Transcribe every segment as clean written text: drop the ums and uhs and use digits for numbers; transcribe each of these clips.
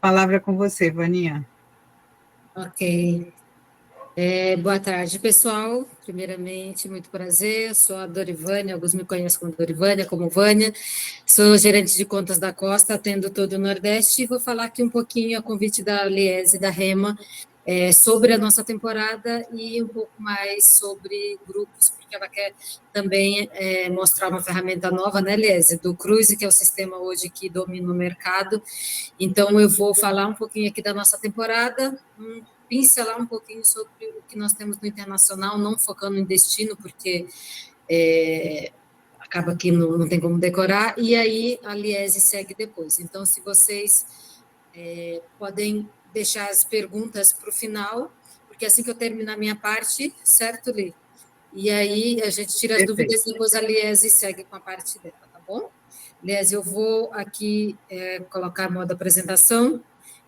Palavra com você, Vaninha. Ok. Boa tarde, pessoal. Primeiramente, muito prazer. Sou a Dorivânia, alguns me conhecem como Dorivânia, como Vânia. Sou gerente de contas da Costa, atendo todo o Nordeste e vou falar aqui um pouquinho a convite da Liese e da Rema sobre a nossa temporada e um pouco mais sobre grupos, porque ela quer também mostrar uma ferramenta nova, né, Liese, do Cruise, que é o sistema hoje que domina o mercado. Então, eu vou falar um pouquinho aqui da nossa temporada, pincelar um pouquinho sobre o que nós temos no internacional, não focando em destino, porque acaba que não tem como decorar, e aí a Liese segue depois. Então, se vocês podem deixar as perguntas para o final, porque assim que eu terminar a minha parte, certo, Li? E aí a gente tira as Perfeito. dúvidas e depois a Liese segue com a parte dela, tá bom? Liese, eu vou aqui colocar modo apresentação.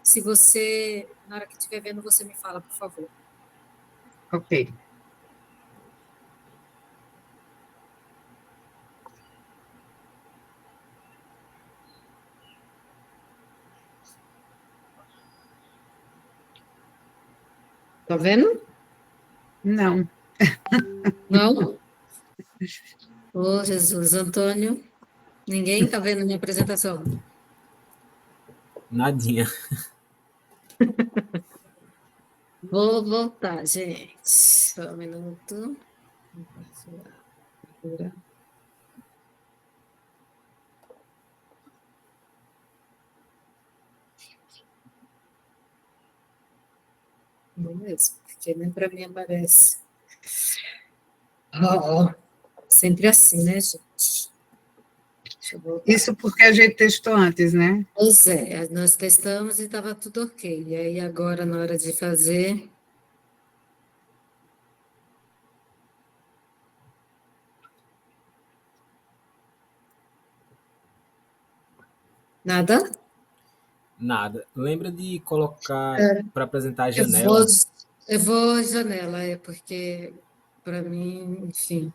Se você, na hora que estiver vendo, você me fala, por favor. Ok. Tá vendo? Não, Não? Ô, Jesus, Antônio, ninguém tá vendo minha apresentação. Nadinha. Vou voltar, gente. Só um minuto. Não mesmo, porque nem para mim aparece. Ó, sempre assim, né, gente? Deixa eu voltar. isso porque a gente testou antes, né? Pois é, nós testamos e estava tudo ok. E aí agora, na hora de fazer. Nada? Nada. Lembra de colocar para apresentar a Eu vou, janela? eu vou janela, porque para mim, enfim.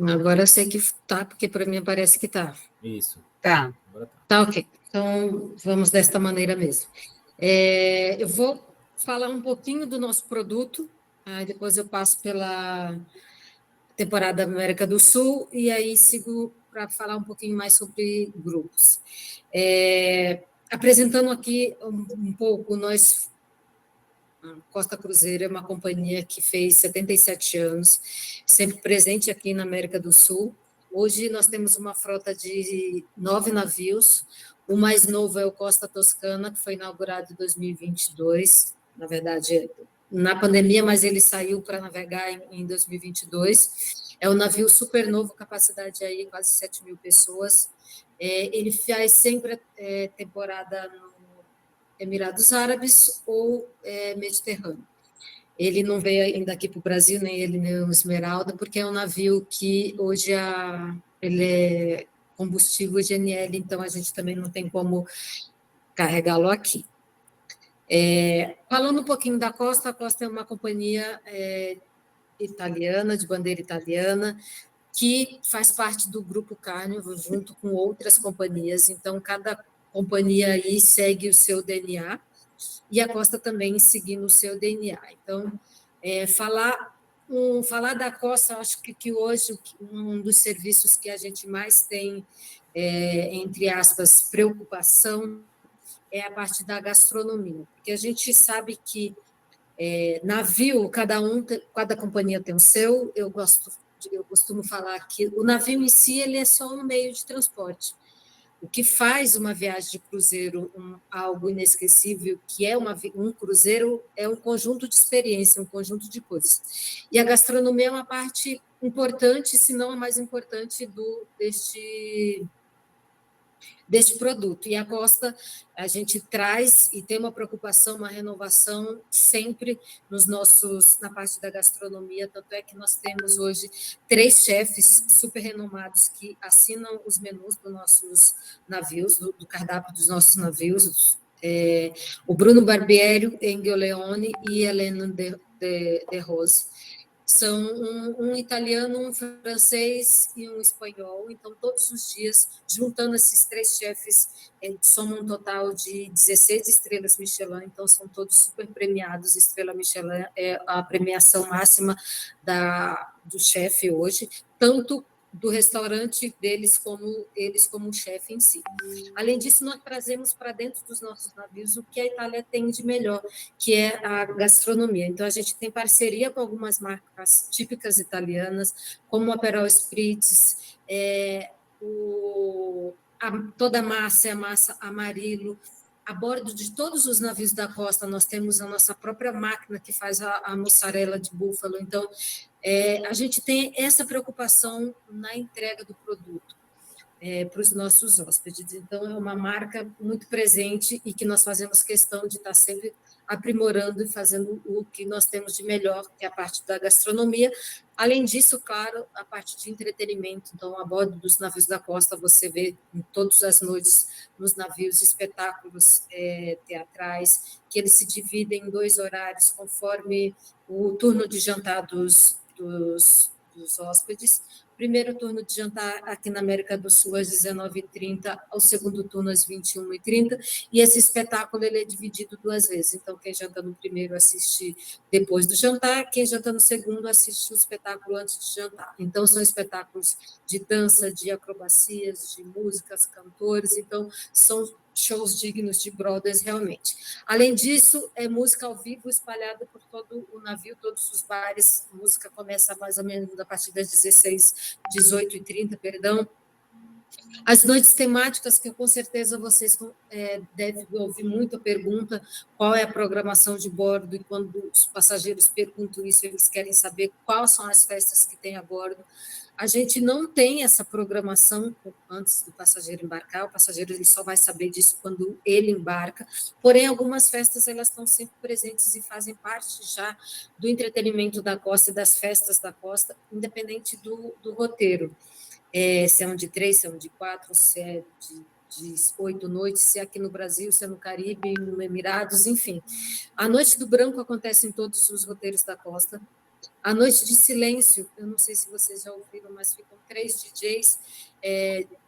Agora eu sei que tá, porque para mim parece que tá. Isso. Tá. Agora tá. Tá ok. Então, vamos desta maneira mesmo. Eu vou falar um pouquinho do nosso produto, aí depois eu passo pela temporada América do Sul e aí sigo para falar um pouquinho mais sobre grupos. Apresentando aqui um pouco, a Costa Cruzeiro é uma companhia que fez 77 anos, sempre presente aqui na América do Sul. Hoje nós temos uma frota de 9 navios. O mais novo é o Costa Toscana, que foi inaugurado em 2022. Na verdade, na pandemia, mas ele saiu para navegar em 2022. É um navio super novo, capacidade aí quase 7 mil pessoas. Ele faz sempre temporada no Emirados Árabes ou Mediterrâneo. Ele não veio ainda aqui para o Brasil, nem ele, nem o Esmeralda, porque é um navio que hoje ele é combustível GNL, então a gente também não tem como carregá-lo aqui. Falando um pouquinho da Costa, a Costa é uma companhia italiana, de bandeira italiana, que faz parte do Grupo Carnival, junto com outras companhias, então cada companhia aí segue o seu DNA, e a Costa também seguindo o seu DNA. Então, falar da Costa, acho que hoje um dos serviços que a gente mais tem, entre aspas, preocupação, é a parte da gastronomia, porque a gente sabe que navio, cada companhia tem o seu, eu costumo falar que o navio em si ele é só um meio de transporte. O que faz uma viagem de cruzeiro algo inesquecível, que é um cruzeiro, é um conjunto de experiência, um conjunto de coisas. E a gastronomia é uma parte importante, se não a mais importante deste produto. E a Costa, a gente traz e tem uma preocupação, uma renovação sempre na parte da gastronomia, tanto é que nós temos hoje 3 chefes super renomados que assinam os menus dos nossos navios, do cardápio dos nossos navios, o Bruno Barbieri, Engio Leone e Helena de Rose. São um italiano, um francês e um espanhol. Então, todos os dias, juntando esses 3 chefes, somam um total de 16 estrelas Michelin. Então, são todos super premiados. Estrela Michelin é a premiação máxima do chefe hoje, tanto do restaurante deles como eles como chefe em si. Além disso, nós trazemos para dentro dos nossos navios o que a Itália tem de melhor, que é a gastronomia. Então, a gente tem parceria com algumas marcas típicas italianas, como o Aperol Spritz, toda a massa Amarillo. A bordo de todos os navios da costa, nós temos a nossa própria máquina que faz a mussarela de búfalo. Então, a gente tem essa preocupação na entrega do produto para os nossos hóspedes. Então, é uma marca muito presente e que nós fazemos questão de estar sempre aprimorando e fazendo o que nós temos de melhor, que é a parte da gastronomia. Além disso, claro, a parte de entretenimento. Então, a bordo dos navios da costa, você vê em todas as noites nos navios espetáculos teatrais, que eles se dividem em 2 horários, conforme o turno de jantar dos hóspedes. Primeiro turno de jantar aqui na América do Sul às 19h30, ao segundo turno às 21h30, e esse espetáculo ele é dividido 2 vezes. Então, quem janta no primeiro assiste depois do jantar, quem janta no segundo assiste o espetáculo antes de jantar. Então, são espetáculos de dança, de acrobacias, de músicas, cantores, então são shows dignos de Broadway, realmente. Além disso, é música ao vivo espalhada por todo o navio, todos os bares. A música começa mais ou menos a partir das 18h30, perdão. As noites temáticas, que com certeza vocês devem ouvir muita pergunta, qual é a programação de bordo, e quando os passageiros perguntam isso, eles querem saber quais são as festas que tem a bordo. A gente não tem essa programação antes do passageiro embarcar, o passageiro ele só vai saber disso quando ele embarca, porém, algumas festas elas estão sempre presentes e fazem parte já do entretenimento da costa e das festas da costa, independente do roteiro. Se é um de 3, se é um de 4, se é de 8 noites, se é aqui no Brasil, se é no Caribe, no Emirados, enfim. A Noite do Branco acontece em todos os roteiros da costa. A Noite de Silêncio, eu não sei se vocês já ouviram, mas ficam 3 DJs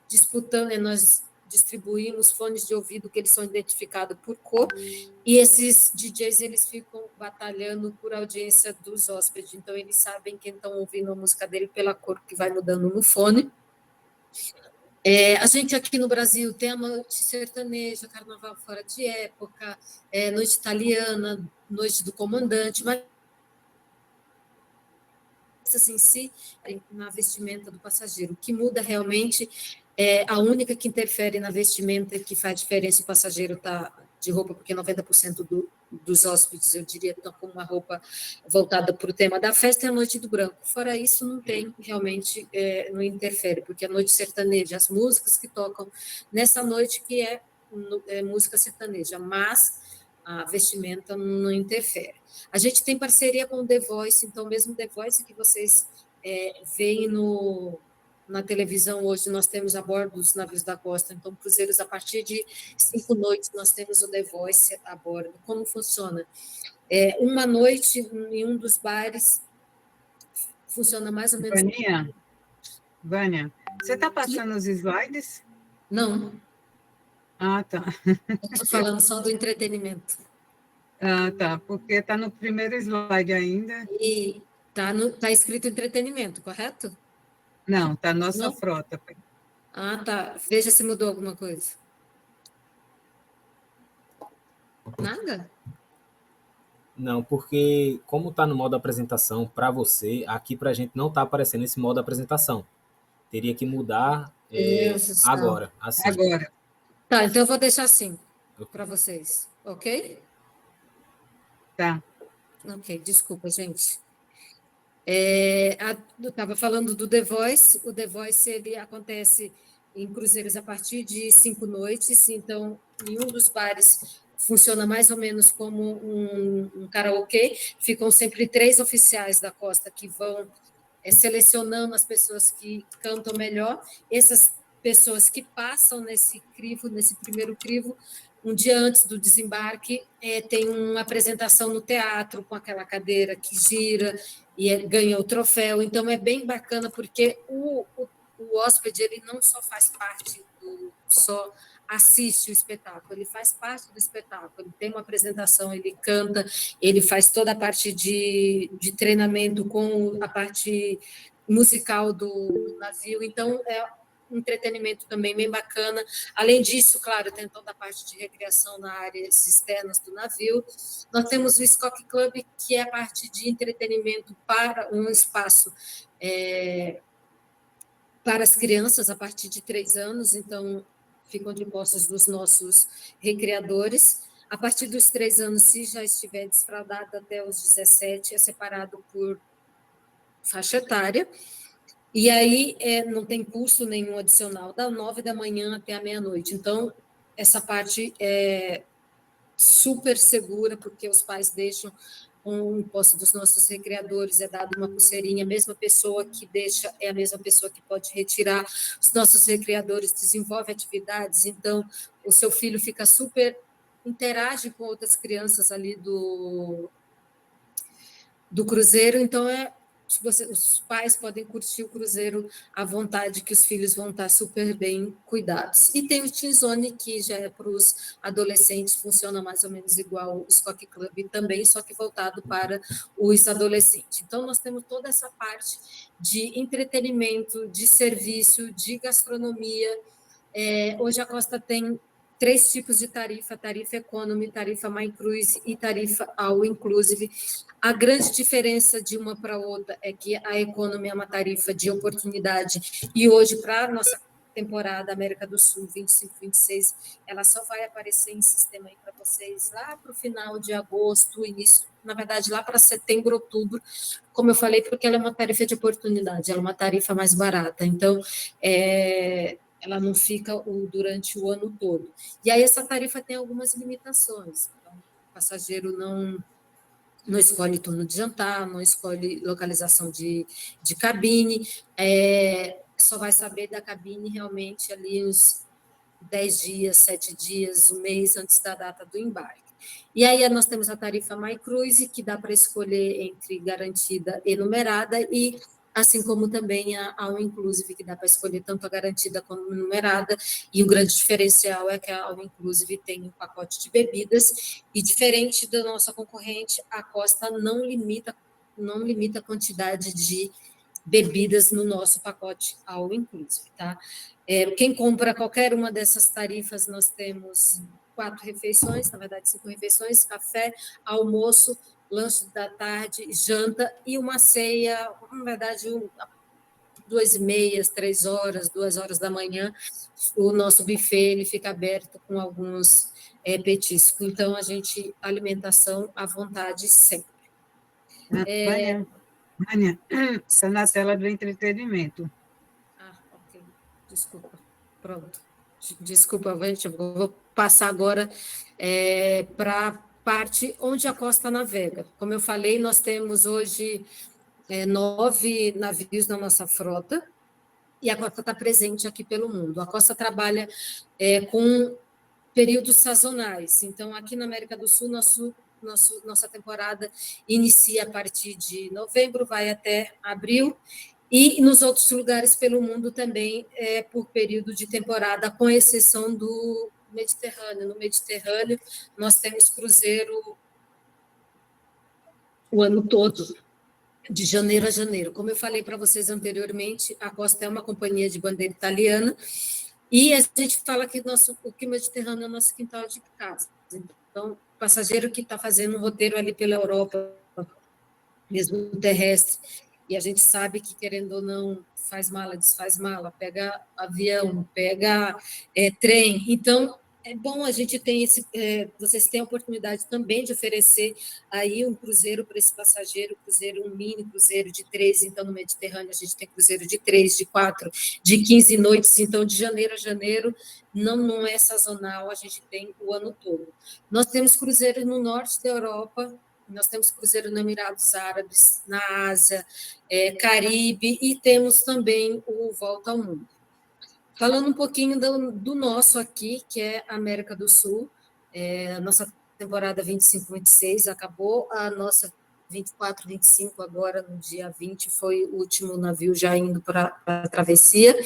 disputando, nós distribuímos fones de ouvido que eles são identificados por cor, e esses DJs eles ficam batalhando por audiência dos hóspedes, então eles sabem quem estão ouvindo a música dele pela cor que vai mudando no fone. A gente aqui no Brasil tem a noite sertaneja, carnaval fora de época, noite italiana, noite do comandante, mas em si, na vestimenta do passageiro. O que muda realmente a única que interfere na vestimenta, que faz diferença, o passageiro está de roupa, porque 90% dos hóspedes, eu diria, estão com uma roupa voltada para o tema da festa, é a Noite do Branco. Fora isso, não tem, realmente, não interfere, porque a noite sertaneja, as músicas que tocam nessa noite, que é música sertaneja, mas a vestimenta não interfere. A gente tem parceria com o The Voice, então, mesmo The Voice que vocês veem na televisão hoje, nós temos a bordo dos navios da costa, então, cruzeiros a partir de 5 noites, nós temos o The Voice a bordo. Como funciona? Uma noite em um dos bares funciona mais ou menos... Vânia, você está passando os slides? Não. Ah, tá. Estou falando só do entretenimento. Ah, tá, porque está no primeiro slide ainda. E está escrito entretenimento, correto? Não, está nossa frota. Ah, tá. Veja se mudou alguma coisa. Nada? Não, porque como está no modo apresentação para você, aqui para a gente não está aparecendo esse modo apresentação. Teria que mudar agora. Assim. Agora. Tá, então eu vou deixar assim para vocês, ok? Tá. Ok, desculpa, gente. Eu estava falando do The Voice. O The Voice ele acontece em cruzeiros a partir de 5 noites, então, em um dos bares funciona mais ou menos como um karaokê, ficam sempre 3 oficiais da costa que vão selecionando as pessoas que cantam melhor. Essas pessoas que passam nesse crivo, nesse primeiro crivo, um dia antes do desembarque, tem uma apresentação no teatro com aquela cadeira que gira e ganha o troféu. Então, é bem bacana, porque o hóspede ele não só faz parte só assiste o espetáculo, ele faz parte do espetáculo, ele tem uma apresentação, ele canta, ele faz toda a parte de treinamento com a parte musical do navio. Então, é um entretenimento também bem bacana. Além disso, claro, tem toda a parte de recreação nas áreas externas do navio. Nós temos o Scott Club, que é a parte de entretenimento para um espaço para as crianças a partir de 3 anos, então ficam de posses dos nossos recreadores. A partir dos 3 anos, se já estiver desfraldado até os 17, é separado por faixa etária. E aí não tem custo nenhum adicional, da 9 da manhã até a meia-noite. Então, essa parte é super segura, porque os pais deixam com o posse dos nossos recreadores, é dado uma pulseirinha, a mesma pessoa que deixa é a mesma pessoa que pode retirar. Os nossos recreadores desenvolvem atividades, então o seu filho fica super, interage com outras crianças ali do cruzeiro, então os pais podem curtir o cruzeiro à vontade, que os filhos vão estar super bem cuidados. E tem o Teen Zone, que já é para os adolescentes, funciona mais ou menos igual o Scott Club também, só que voltado para os adolescentes. Então, nós temos toda essa parte de entretenimento, de serviço, de gastronomia. Hoje a Costa tem 3 tipos de tarifa economy, tarifa My Cruise e tarifa all inclusive. A grande diferença de uma para outra é que a economy é uma tarifa de oportunidade, e hoje, para a nossa temporada América do Sul 25, 26, ela só vai aparecer em sistema aí para vocês lá para o final de agosto, início, na verdade, lá para setembro, outubro, como eu falei, porque ela é uma tarifa de oportunidade, ela é uma tarifa mais barata. Então, ela não fica durante o ano todo. E aí essa tarifa tem algumas limitações. Então, o passageiro não escolhe turno de jantar, não escolhe localização de cabine, só vai saber da cabine realmente ali uns 10 dias, 7 dias, um mês antes da data do embarque. E aí nós temos a tarifa My Cruise, que dá para escolher entre garantida e numerada, e assim como também a All Inclusive, que dá para escolher tanto a garantida como a numerada, e o grande diferencial é que a All Inclusive tem um pacote de bebidas, e diferente da nossa concorrente, a Costa não limita a quantidade de bebidas no nosso pacote All Inclusive, tá? Quem compra qualquer uma dessas tarifas, nós temos 4 refeições, na verdade 5 refeições, café, almoço, lanche da tarde, janta e uma ceia, na verdade, 2h30, 3 horas, 2 horas da manhã, o nosso buffet ele fica aberto com alguns petiscos. Então, alimentação à vontade sempre. Vânia, está na tela do entretenimento. Ok. Desculpa. Pronto. Desculpa, gente, eu vou passar agora para a parte onde a Costa navega. Como eu falei, nós temos hoje 9 navios na nossa frota, e a Costa está presente aqui pelo mundo. A Costa trabalha com períodos sazonais. Então, aqui na América do Sul, nossa temporada inicia a partir de novembro, vai até abril, e nos outros lugares pelo mundo também por período de temporada, com exceção do Mediterrâneo. No Mediterrâneo, nós temos cruzeiro o ano todo, de janeiro a janeiro. Como eu falei para vocês anteriormente, a Costa é uma companhia de bandeira italiana, e a gente fala que o Mediterrâneo é o nosso quintal de casa. Então, o passageiro que está fazendo um roteiro ali pela Europa, mesmo terrestre, e a gente sabe que, querendo ou não, faz mala, desfaz mala, pega avião, pega trem. Então, é bom a gente ter vocês têm a oportunidade também de oferecer aí um cruzeiro para esse passageiro, um mini cruzeiro de 3, então no Mediterrâneo a gente tem cruzeiro de 3, de 4, de 15 noites, então de janeiro a janeiro, não é sazonal, a gente tem o ano todo. Nós temos cruzeiro no norte da Europa, nós temos cruzeiro nos Emirados Árabes, na Ásia, Caribe, e temos também o Volta ao Mundo. Falando um pouquinho do nosso aqui, que é a América do Sul, A nossa temporada 25-26 acabou, a nossa 24-25 agora, no dia 20, foi o último navio já indo para a travessia.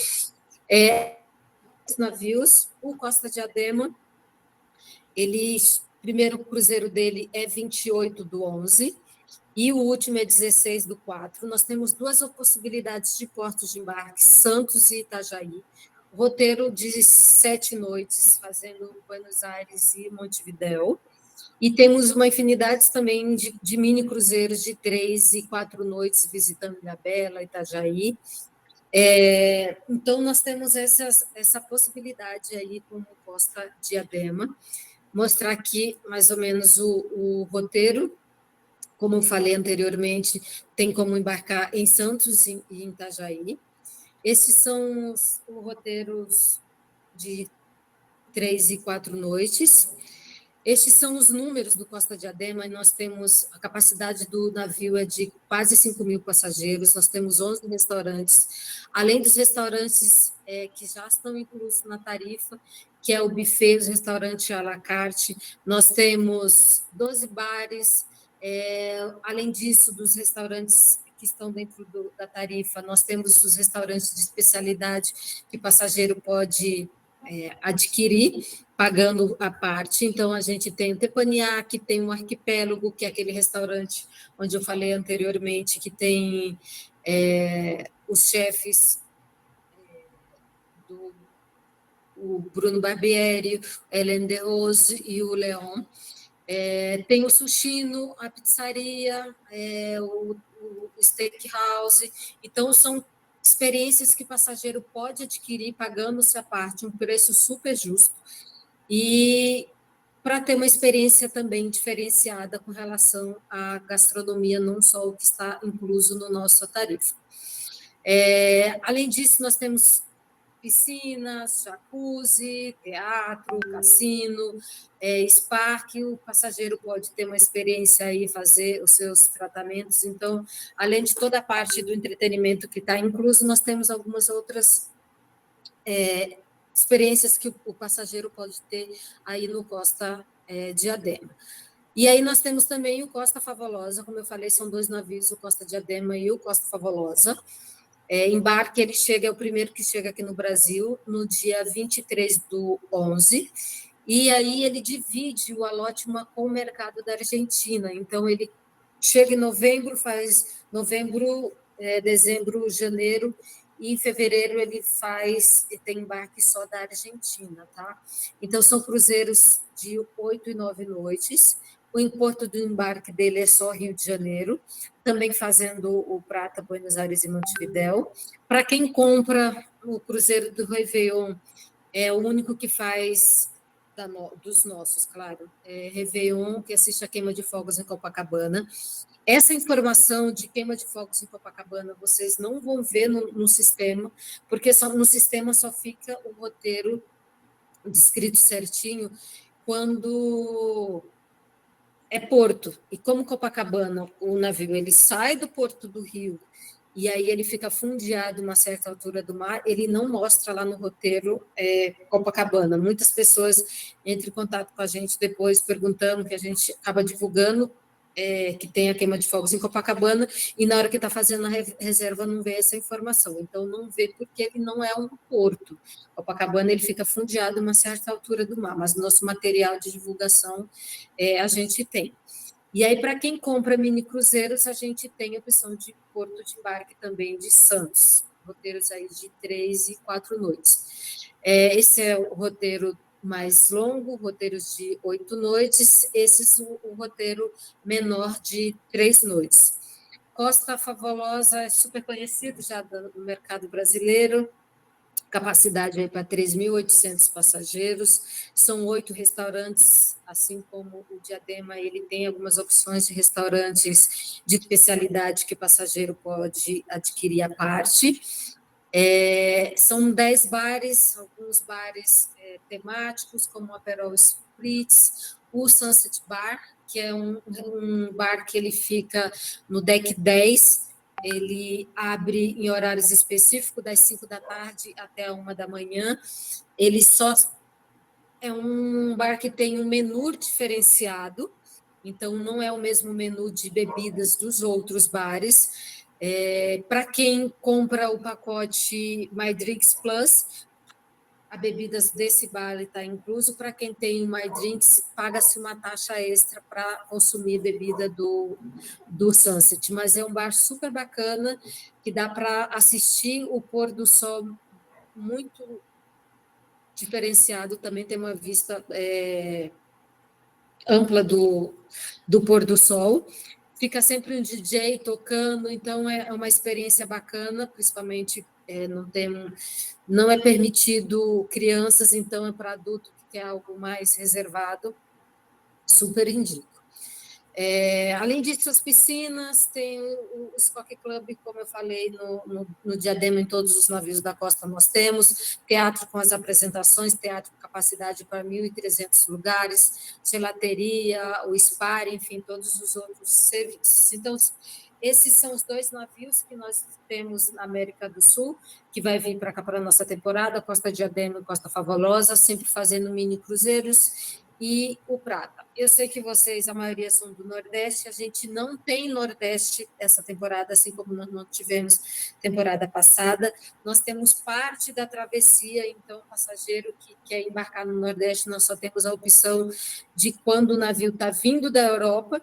Os navios, o Costa Diadema, primeiro cruzeiro dele é 28/11, e o último é 16/4. Nós temos duas possibilidades de portos de embarque, Santos e Itajaí. Roteiro de 7 noites, fazendo Buenos Aires e Montevidéu. E temos uma infinidade também de mini cruzeiros de 3 e 4 noites, visitando Ilhabela, Itajaí. Então, nós temos essa possibilidade aí como Costa Diadema. Mostrar aqui mais ou menos o roteiro. Como eu falei anteriormente, tem como embarcar em Santos e em Itajaí. Esses são os roteiros de 3 e 4 noites. Estes são os números do Costa Diadema, e nós temos, a capacidade do navio é de quase 5.000 passageiros, nós temos 11 restaurantes, além dos restaurantes que já estão inclusos na tarifa, que é o buffet, os restaurantes à la carte, nós temos 12 bares, além disso, dos restaurantes que estão dentro da tarifa, nós temos os restaurantes de especialidade que o passageiro pode adquirir, pagando a parte. Então, a gente tem o Teppanyaki, tem o Arquipélago, que é aquele restaurante onde eu falei anteriormente, que tem os chefes o Bruno Barbieri, Hélène de Rose e o Leon. Tem o Sushino, a pizzaria, o steakhouse. Então, são experiências que o passageiro pode adquirir pagando-se a parte, um preço super justo, e para ter uma experiência também diferenciada com relação à gastronomia, não só o que está incluso no nosso tarifa. Além disso, nós temos piscinas, jacuzzi, teatro, cassino, spa, que o passageiro pode ter uma experiência aí, fazer os seus tratamentos. Então, além de toda a parte do entretenimento que está incluso, nós temos algumas outras experiências que o passageiro pode ter aí no Costa Diadema. E aí nós temos também o Costa Favolosa, como eu falei, são 2 navios, o Costa Diadema e o Costa Favolosa. Embarque, ele é o primeiro que chega aqui no Brasil, no dia 23/11, e aí ele divide o alote com o mercado da Argentina. Então, ele chega em novembro, faz novembro, dezembro, janeiro, e em fevereiro ele tem embarque só da Argentina, tá? Então, são cruzeiros de 8 e 9 noites. O importo do embarque dele é só Rio de Janeiro, também fazendo o Prata, Buenos Aires e Montevidéu. Para quem compra o cruzeiro do Réveillon, é o único que faz dos nossos, claro, Réveillon, que assiste a queima de fogos em Copacabana. Essa informação de queima de fogos em Copacabana vocês não vão ver no sistema, porque no sistema só fica o roteiro descrito certinho quando é porto. E como Copacabana, o navio ele sai do porto do Rio e aí ele fica fundeado a uma certa altura do mar, ele não mostra lá no roteiro Copacabana. Muitas pessoas entram em contato com a gente depois perguntando, que a gente acaba divulgando que tem a queima de fogos em Copacabana, e na hora que está fazendo a reserva não vê essa informação. Então, não vê porque ele não é um porto. Copacabana ele fica fundeado a uma certa altura do mar, mas o nosso material de divulgação a gente tem. E aí, para quem compra mini cruzeiros, a gente tem a opção de porto de embarque também de Santos, roteiros aí de 3 e 4 noites. Esse é o roteiro mais longo, roteiros de 8 noites, o roteiro menor de 3 noites. Costa Favolosa é super conhecido já no mercado brasileiro, capacidade aí para 3.800 passageiros, são 8 restaurantes, assim como o Diadema, ele tem algumas opções de restaurantes de especialidade que o passageiro pode adquirir à parte. São 10 bares, alguns bares temáticos, como o Aperol Spritz, o Sunset Bar, que é um bar que ele fica no deck 10, ele abre em horários específicos, das 5 da tarde até a 1 da manhã, ele só é um bar que tem um menu diferenciado, então não é o mesmo menu de bebidas dos outros bares. Para quem compra o pacote My Drinks Plus, a bebidas desse bar está incluso. Para quem tem o My Drinks, paga-se uma taxa extra para consumir bebida do Sunset. Mas é um bar super bacana, que dá para assistir o pôr do sol muito diferenciado, também tem uma vista ampla do pôr do sol. Fica sempre um DJ tocando, então é uma experiência bacana, principalmente não é permitido crianças, então é para adulto que quer algo mais reservado, super indico. Além disso, as piscinas, tem o Scock Club, como eu falei, no Diadema, em todos os navios da costa nós temos, teatro com as apresentações, teatro com capacidade para 1.300 lugares, gelateria, o spa, enfim, todos os outros serviços. Então, esses são os 2 navios que nós temos na América do Sul, que vai vir para cá para a nossa temporada, Costa Diadema e Costa Favolosa, sempre fazendo mini cruzeiros, e o Prata. Eu sei que vocês, a maioria são do Nordeste, a gente não tem Nordeste essa temporada, assim como nós não tivemos temporada passada. Nós temos parte da travessia, então o passageiro que quer embarcar no Nordeste, nós só temos a opção de quando o navio está vindo da Europa,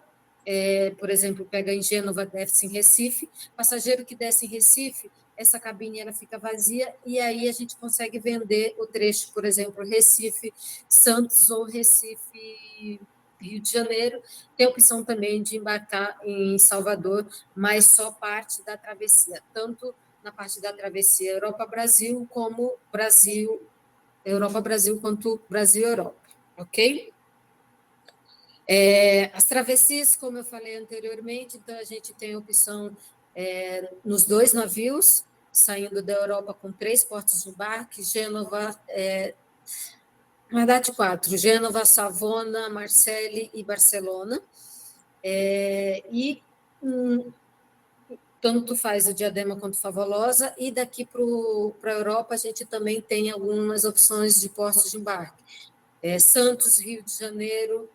por exemplo, pega em Gênova, desce em Recife, passageiro que desce em Recife, essa cabine ela fica vazia, e aí a gente consegue vender o trecho, por exemplo, Recife-Santos ou Recife-Rio de Janeiro. Tem a opção também de embarcar em Salvador, mas só parte da travessia, tanto na parte da travessia Europa-Brasil, como Europa-Brasil, quanto Brasil-Europa, ok? As travessias, como eu falei anteriormente, então a gente tem a opção nos 2 navios, saindo da Europa com 3 portos de embarque, Gênova, na verdade 4, Gênova, Savona, Marseille e Barcelona. Tanto faz o Diadema quanto Favolosa, e daqui para a Europa a gente também tem algumas opções de portos de embarque. Santos, Rio de Janeiro,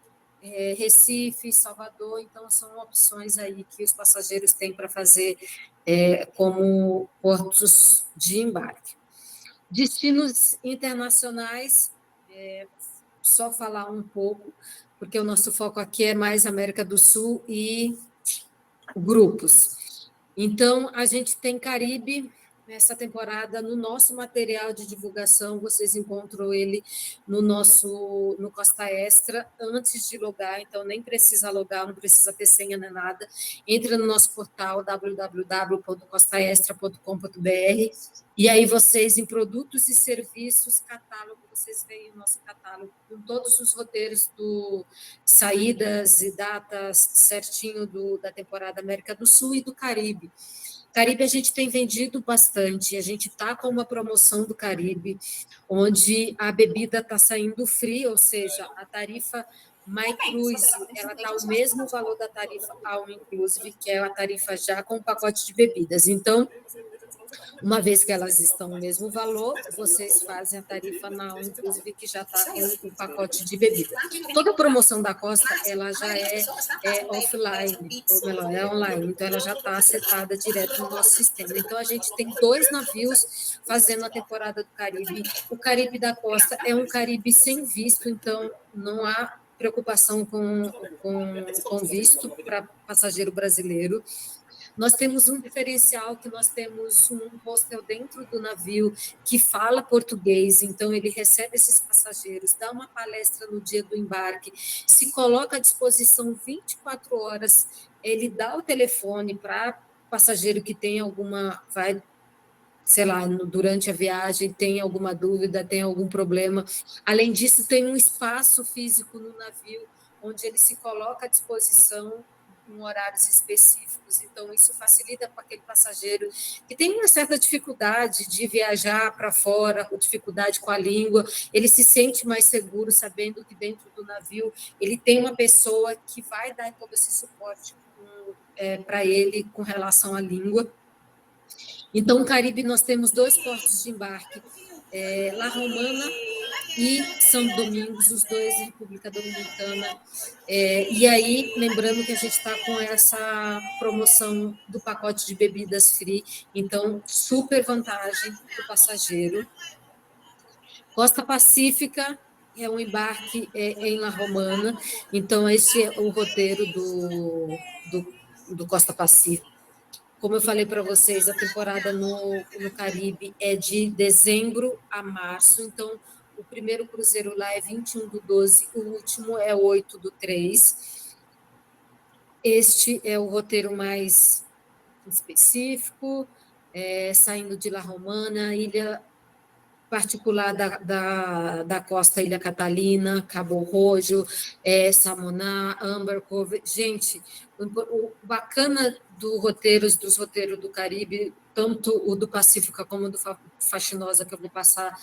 Recife, Salvador, então são opções aí que os passageiros têm para fazer como portos de embarque. Destinos internacionais, só falar um pouco, porque o nosso foco aqui é mais América do Sul e grupos. Então, a gente tem Caribe nessa temporada, no nosso material de divulgação, vocês encontram ele no Costa Extra, antes de logar, então nem precisa logar, não precisa ter senha nem nada. Entra no nosso portal www.costaextra.com.br e aí vocês, em produtos e serviços, catálogo, vocês veem o nosso catálogo com todos os roteiros saídas e datas certinho da temporada América do Sul e do Caribe. Caribe a gente tem vendido bastante, a gente está com uma promoção do Caribe, onde a bebida está saindo free, ou seja, a tarifa My Cruise, ela está o mesmo valor da tarifa All Inclusive, que é a tarifa já com o pacote de bebidas. Então, uma vez que elas estão no mesmo valor, vocês fazem a tarifa na All Inclusive, que já está com o pacote de bebida. Toda a promoção da Costa, ela já é offline, ou melhor, é online, então ela já está acertada direto no nosso sistema. Então, a gente tem 2 navios fazendo a temporada do Caribe. O Caribe da Costa é um Caribe sem visto, então não há preocupação com visto para passageiro brasileiro. Nós temos um diferencial, que nós temos um hostel dentro do navio que fala português, então ele recebe esses passageiros, dá uma palestra no dia do embarque, se coloca à disposição 24 horas, ele dá o telefone para passageiro que tem durante a viagem, tem alguma dúvida, tem algum problema. Além disso, tem um espaço físico no navio, onde ele se coloca à disposição em horários específicos, então isso facilita para aquele passageiro que tem uma certa dificuldade de viajar para fora, ou dificuldade com a língua, ele se sente mais seguro sabendo que dentro do navio ele tem uma pessoa que vai dar todo esse suporte para ele com relação à língua. Então, no Caribe, nós temos 2 portos de embarque, La Romana e São Domingos, os dois em República Dominicana. E aí, lembrando que a gente está com essa promoção do pacote de bebidas free, então, super vantagem para o passageiro. Costa Pacífica é um embarque em La Romana, então esse é o roteiro do Costa Pacífica. Como eu falei para vocês, a temporada no Caribe é de dezembro a março, então o primeiro cruzeiro lá é 21/12, o último é 8/3. Este é o roteiro mais específico, saindo de La Romana, ilha particular da costa Ilha Catalina, Cabo Rojo, Samaná, Amber Cove. Gente, o bacana dos roteiros do Caribe, tanto o do Pacífico como o do Faxinosa, que eu vou passar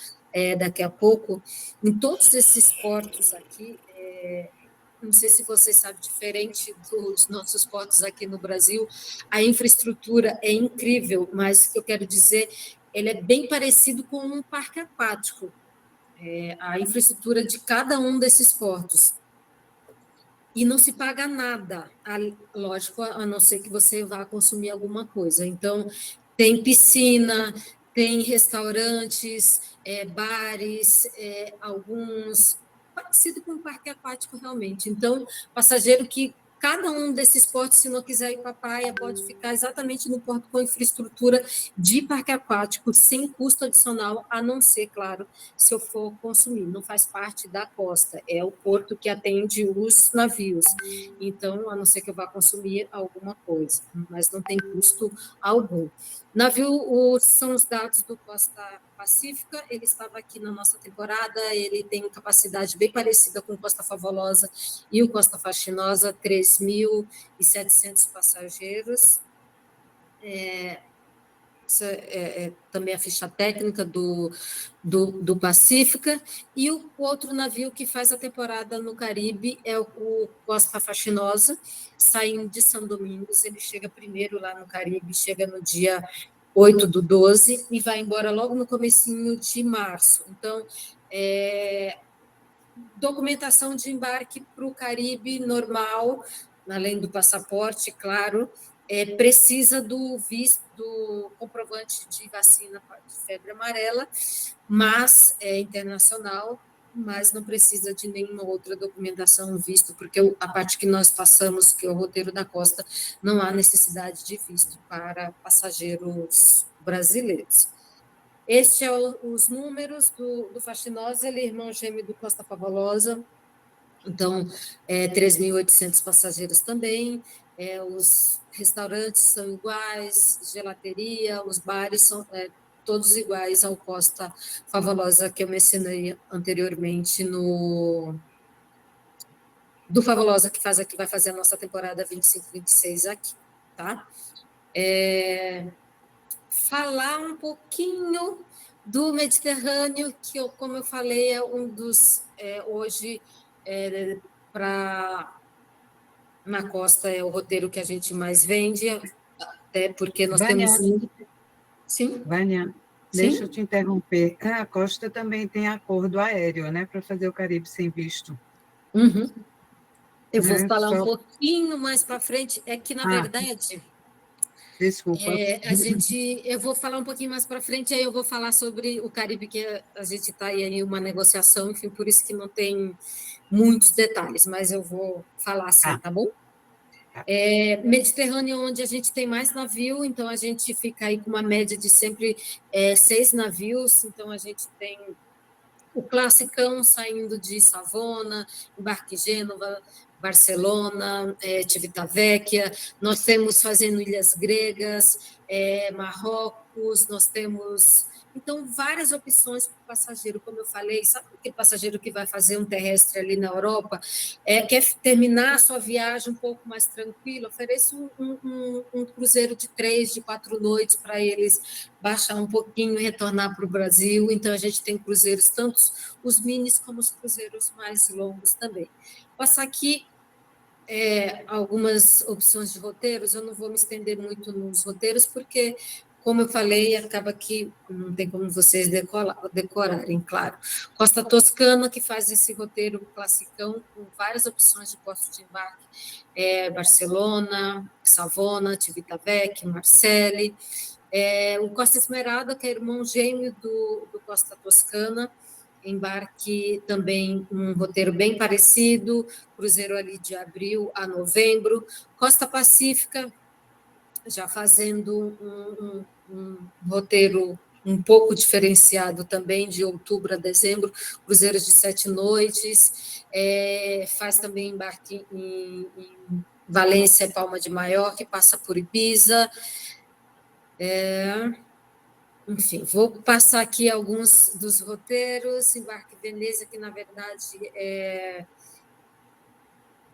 daqui a pouco, em todos esses portos aqui, não sei se vocês sabem, diferente dos nossos portos aqui no Brasil, a infraestrutura é incrível, mas o que eu quero dizer, ele é bem parecido com um parque aquático, a infraestrutura de cada um desses portos. E não se paga nada, lógico, a não ser que você vá consumir alguma coisa. Então, tem piscina, tem restaurantes, bares, alguns parecido com um parque aquático realmente. Então, passageiro que cada um desses portos, se não quiser ir para a praia, pode ficar exatamente no porto com infraestrutura de parque aquático, sem custo adicional, a não ser, claro, se eu for consumir. Não faz parte da costa, é o porto que atende os navios. Então, a não ser que eu vá consumir alguma coisa, mas não tem custo algum. Navio, são os dados do Costa Pacífica, ele estava aqui na nossa temporada, ele tem capacidade bem parecida com o Costa Favolosa e o Costa Faxinosa, 3.700 passageiros. Essa é também a ficha técnica do Pacífica, e o outro navio que faz a temporada no Caribe é o Costa Faxinosa, saindo de São Domingos, ele chega primeiro lá no Caribe, chega no dia 8/12 e vai embora logo no comecinho de março. Então, documentação de embarque para o Caribe normal, além do passaporte, claro, precisa do visto, do comprovante de vacina de febre amarela, mas é internacional, mas não precisa de nenhuma outra documentação, visto, porque a parte que nós passamos, que é o roteiro da costa, não há necessidade de visto para passageiros brasileiros. Este é os números do Faxinosa, ele é irmão gêmeo do Costa Favolosa, então, 3.800 passageiros também, os restaurantes são iguais, gelateria, os bares são todos iguais ao Costa Favolosa que eu mencionei anteriormente do Favolosa que vai fazer a nossa temporada 25/26 aqui, tá? Falar um pouquinho do Mediterrâneo, que, como eu falei, é um dos, hoje, na costa, é o roteiro que a gente mais vende, até porque nós Vânia, temos... Sim? Vânia, deixa eu te interromper. A Costa também tem acordo aéreo, né, para fazer o Caribe sem visto. Uhum. Eu vou Né? falar um pouquinho mais para frente, é que, na verdade... Desculpa. Eu vou falar um pouquinho mais para frente, aí eu vou falar sobre o Caribe, que a gente está aí em uma negociação, enfim, por isso que não tem muitos detalhes, mas eu vou falar assim, tá bom? Mediterrâneo, onde a gente tem mais navio, então a gente fica aí com uma média de sempre 6 navios, então a gente tem o classicão saindo de Savona, embarque Gênova, Barcelona, Civitavecchia, nós temos fazendo ilhas gregas, Marrocos, nós temos... Então, várias opções para o passageiro, como eu falei, sabe aquele passageiro que vai fazer um terrestre ali na Europa, quer terminar a sua viagem um pouco mais tranquilo, ofereço um cruzeiro de 3, de 4 noites para eles baixar um pouquinho e retornar para o Brasil. Então, a gente tem cruzeiros, tanto os minis como os cruzeiros mais longos também. Passar aqui algumas opções de roteiros, eu não vou me estender muito nos roteiros, porque como eu falei, acaba que não tem como vocês decorarem, claro. Costa Toscana, que faz esse roteiro classicão, com várias opções de postos de embarque, Barcelona, Savona, Civitavecchia, Marselli. O Costa Esmeralda, que é irmão gêmeo do Costa Toscana, embarque também um roteiro bem parecido, cruzeiro ali de abril a novembro. Costa Pacífica, já fazendo um roteiro um pouco diferenciado também, de outubro a dezembro, cruzeiros de 7 noites, faz também embarque em Valência e Palma de Maiorca, passa por Ibiza. Enfim, vou passar aqui alguns dos roteiros. Embarque Veneza, que na verdade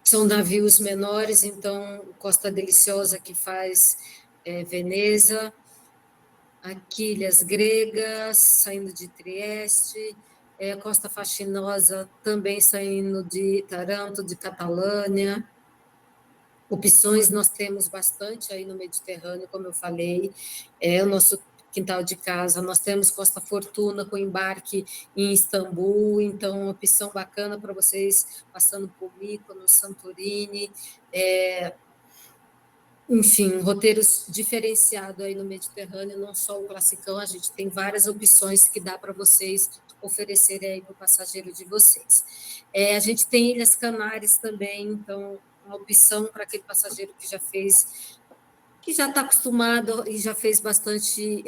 são navios menores, então Costa Deliciosa que faz Veneza, aqui Ilhas Gregas, saindo de Trieste, Costa Faxinosa também saindo de Taranto, de Catalânia. Opções nós temos bastante aí no Mediterrâneo, como eu falei, o nosso quintal de casa. Nós temos Costa Fortuna com embarque em Istambul, então uma opção bacana para vocês passando por Mykonos, Santorini, enfim, roteiros diferenciados aí no Mediterrâneo, não só o classicão, a gente tem várias opções que dá para vocês oferecerem aí para o passageiro de vocês. A gente tem Ilhas Canárias também, então uma opção para aquele passageiro que já está acostumado e já fez bastante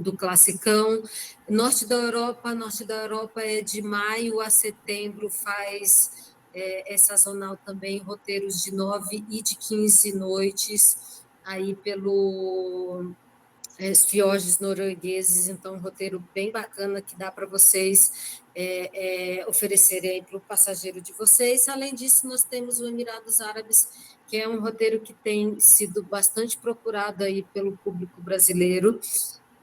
do classicão. Norte da Europa é de maio a setembro, faz sazonal também, roteiros de 9 e de 15 noites, aí pelo fiordes noruegueses, então um roteiro bem bacana que dá para vocês oferecerem para o passageiro de vocês. Além disso, nós temos o Emirados Árabes, que é um roteiro que tem sido bastante procurado aí pelo público brasileiro.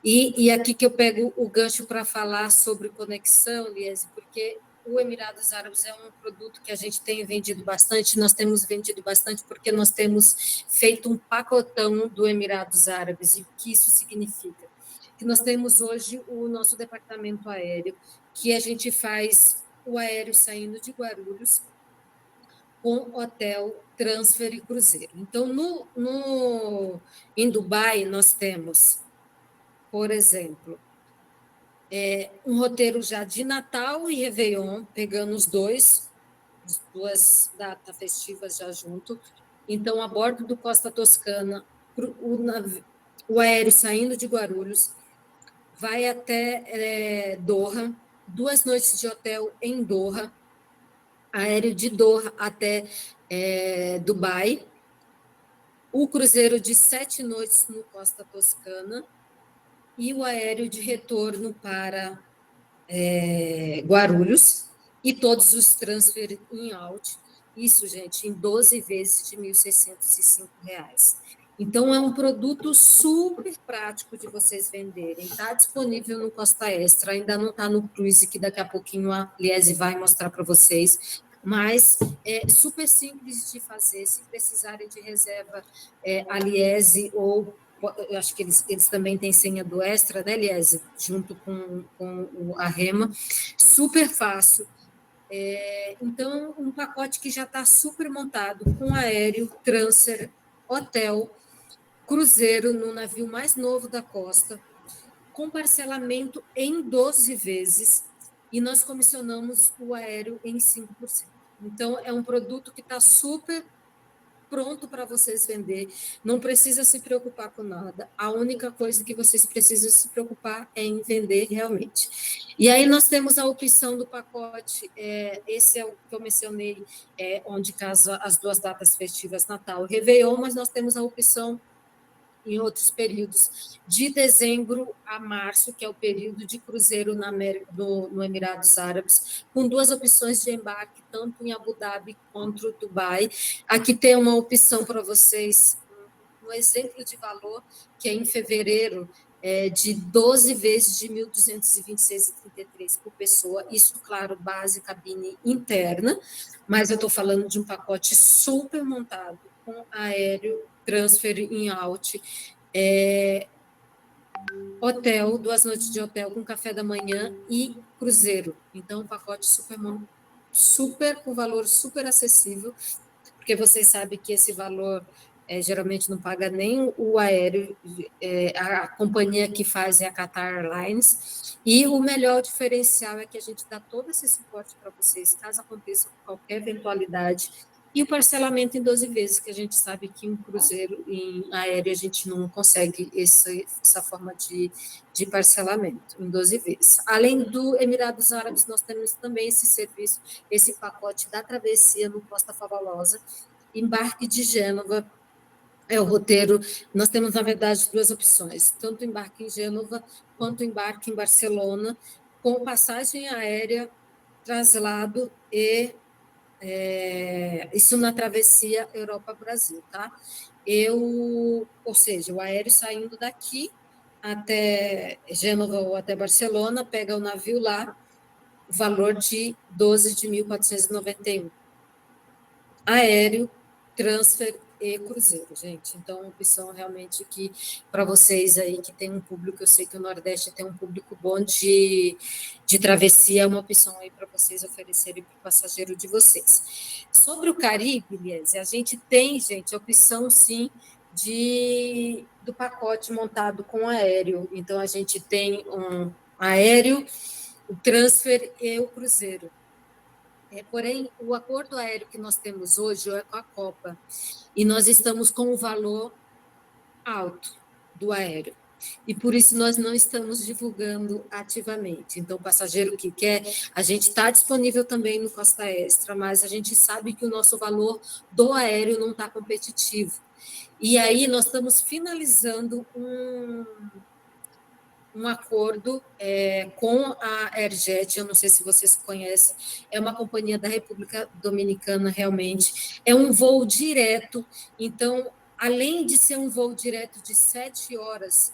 E aqui que eu pego o gancho para falar sobre conexão, Liese, porque o Emirados Árabes é um produto que a gente tem vendido bastante, nós temos vendido bastante porque nós temos feito um pacotão do Emirados Árabes. E o que isso significa? Que nós temos hoje o nosso departamento aéreo, que a gente faz o aéreo saindo de Guarulhos, com hotel, transfer e cruzeiro. Então, em Dubai, nós temos, por exemplo, um roteiro já de Natal e Réveillon, pegando as duas datas festivas já junto. Então, a bordo do Costa Toscana, o aéreo saindo de Guarulhos, vai até Doha, 2 noites de hotel em Doha, aéreo de Doha até Dubai, o cruzeiro de 7 noites no Costa Toscana e o aéreo de retorno para Guarulhos e todos os transfer em out. Isso, gente, em 12 vezes de R$ 1.605. Então, é um produto super prático de vocês venderem. Está disponível no Costa Extra, ainda não está no Cruise, que daqui a pouquinho a Liese vai mostrar para vocês, mas é super simples de fazer. Se precisarem de reserva, a Liese, ou eu acho que eles também têm senha do Extra, né, Liese? Junto com a Rema. Super fácil. Então, um pacote que já está super montado, com aéreo, transfer, hotel, cruzeiro no navio mais novo da costa, com parcelamento em 12 vezes, e nós comissionamos o aéreo em 5%. Então, é um produto que está super pronto para vocês vender, não precisa se preocupar com nada, a única coisa que vocês precisam se preocupar é em vender realmente. E aí nós temos a opção do pacote, esse é o que eu mencionei, onde casa as 2 datas festivas, Natal e Réveillon, mas nós temos a opção em outros períodos, de dezembro a março, que é o período de cruzeiro no Emirados Árabes, com 2 opções de embarque, tanto em Abu Dhabi quanto Dubai. Aqui tem uma opção para vocês, um exemplo de valor, que é em fevereiro, de 12 vezes de R$ 1.226,33 por pessoa, isso, claro, base cabine interna, mas eu estou falando de um pacote super montado, com aéreo, transfer em out, Hotel, 2 noites de hotel com café da manhã e cruzeiro. Então, um pacote super com valor super acessível, porque vocês sabem que esse valor geralmente não paga nem o aéreo, a companhia que faz é a Qatar Airlines, e o melhor diferencial é que a gente dá todo esse suporte para vocês, caso aconteça qualquer eventualidade, e o parcelamento em 12 vezes, que a gente sabe que em cruzeiro, em aéreo, a gente não consegue essa forma de parcelamento em 12 vezes. Além do Emirados Árabes, nós temos também esse serviço, esse pacote da travessia no Costa Favolosa, embarque de Gênova, o roteiro, nós temos, na verdade, 2 opções, tanto embarque em Gênova, quanto embarque em Barcelona, com passagem aérea, traslado e isso na travessia Europa-Brasil, tá? Ou seja, o aéreo saindo daqui até Gênova ou até Barcelona, pega o navio lá, valor de 12.491. Aéreo, transfer e cruzeiro, gente. Então, uma opção realmente que, para vocês aí que tem um público, eu sei que o Nordeste tem um público bom de travessia, é uma opção aí para vocês oferecerem para o passageiro de vocês. Sobre o Caribe, Liese, a gente tem, gente, a opção, sim, do pacote montado com aéreo. Então, a gente tem um aéreo, o transfer e o cruzeiro. Porém, o acordo aéreo que nós temos hoje é com a Copa, e nós estamos com o valor alto do aéreo, e por isso nós não estamos divulgando ativamente. Então, o passageiro que quer, a gente está disponível também no Costa Extra, mas a gente sabe que o nosso valor do aéreo não está competitivo. E aí nós estamos finalizando um acordo com a Airjet, eu não sei se vocês conhecem, é uma companhia da República Dominicana, realmente, é um voo direto, então, além de ser um voo direto de 7 horas,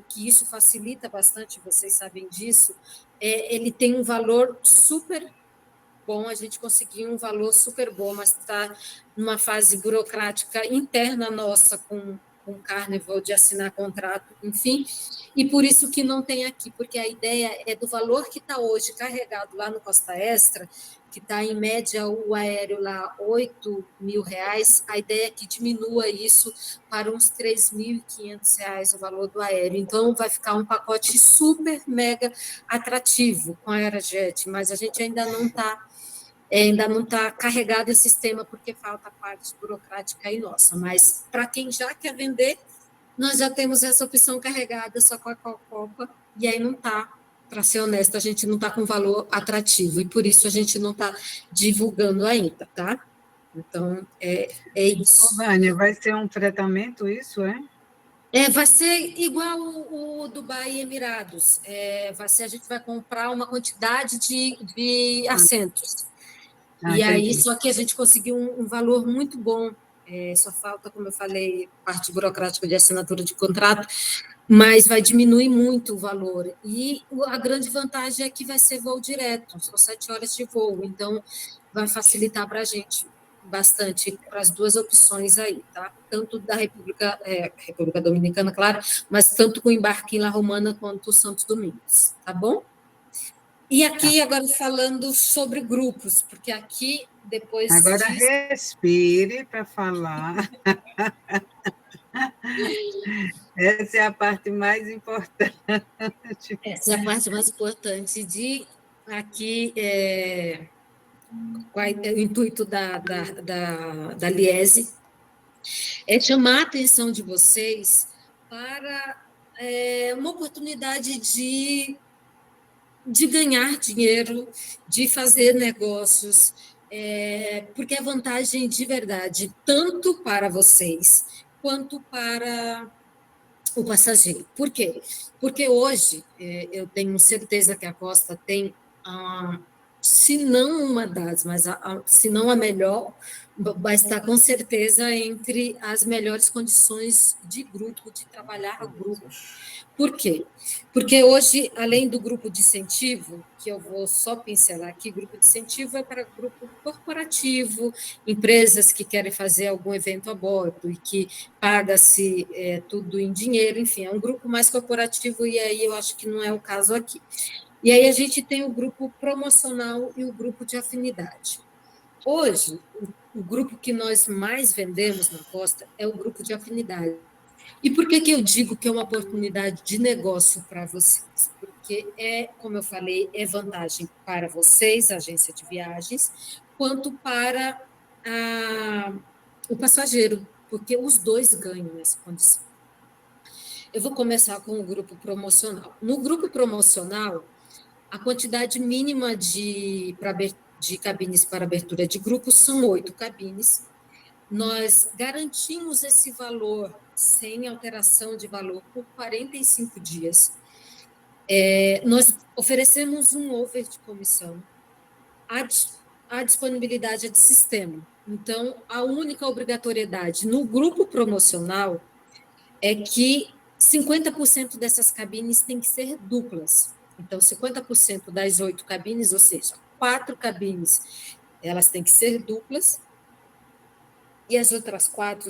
que isso facilita bastante, vocês sabem disso, ele tem um valor super bom, a gente conseguiu um valor super bom, mas está numa fase burocrática interna nossa com o Carnival de assinar contrato, enfim, e por isso que não tem aqui, porque a ideia é do valor que está hoje carregado lá no Costa Extra, que está em média o aéreo lá R$ 8.000, a ideia é que diminua isso para uns R$ 3.500 o valor do aéreo. Então, vai ficar um pacote super mega atrativo com a Aerojet, mas a gente ainda não está carregado esse sistema, porque falta a parte burocrática aí nossa. Mas, para quem já quer vender, nós já temos essa opção carregada só com a Copa, e aí não está, para ser honesta, a gente não está com valor atrativo, e por isso a gente não está divulgando ainda, tá? Então, é isso. Vânia, vai ser um fretamento isso, é? Vai ser igual o Dubai e Emirados. A gente vai comprar uma quantidade de assentos. E aí, só que a gente conseguiu um valor muito bom. Só falta, como eu falei, parte burocrática de assinatura de contrato, mas vai diminuir muito o valor. E a grande vantagem é que vai ser voo direto, são 7 horas de voo, então vai facilitar para a gente bastante para as 2 opções aí, tá? Tanto da República Dominicana, claro, mas tanto com o embarque em La Romana quanto Santos Domingos, tá bom? E aqui, agora falando sobre grupos, porque aqui, depois agora respire para falar. Essa é a parte mais importante. Essa é a parte mais importante de aqui, o intuito da Liese é chamar a atenção de vocês para uma oportunidade de ganhar dinheiro, de fazer negócios, porque é vantagem de verdade, tanto para vocês, quanto para o passageiro. Por quê? Porque hoje, eu tenho certeza que a Costa tem, se não uma das, mas se não a melhor, vai estar com certeza entre as melhores condições de grupo, de trabalhar grupo. Por quê? Porque hoje, além do grupo de incentivo, que eu vou só pincelar aqui, grupo de incentivo é para grupo corporativo, empresas que querem fazer algum evento a bordo e que paga-se tudo em dinheiro, enfim, é um grupo mais corporativo e aí eu acho que não é o caso aqui. E aí a gente tem o grupo promocional e o grupo de afinidade. Hoje, o grupo que nós mais vendemos na Costa é o grupo de afinidade. E por que eu digo que é uma oportunidade de negócio para vocês? Porque como eu falei, é vantagem para vocês, agência de viagens, quanto para o passageiro, porque os dois ganham nessa condição. Eu vou começar com o grupo promocional. No grupo promocional, a quantidade mínima de cabines para abertura de grupos são 8 cabines. Nós garantimos esse valor sem alteração de valor por 45 dias. Nós oferecemos um over de comissão. A disponibilidade é de sistema. Então, a única obrigatoriedade no grupo promocional é que 50% dessas cabines têm que ser duplas. Então, 50% das 8 cabines, ou seja, 4 cabines, elas têm que ser duplas, e as outras 4,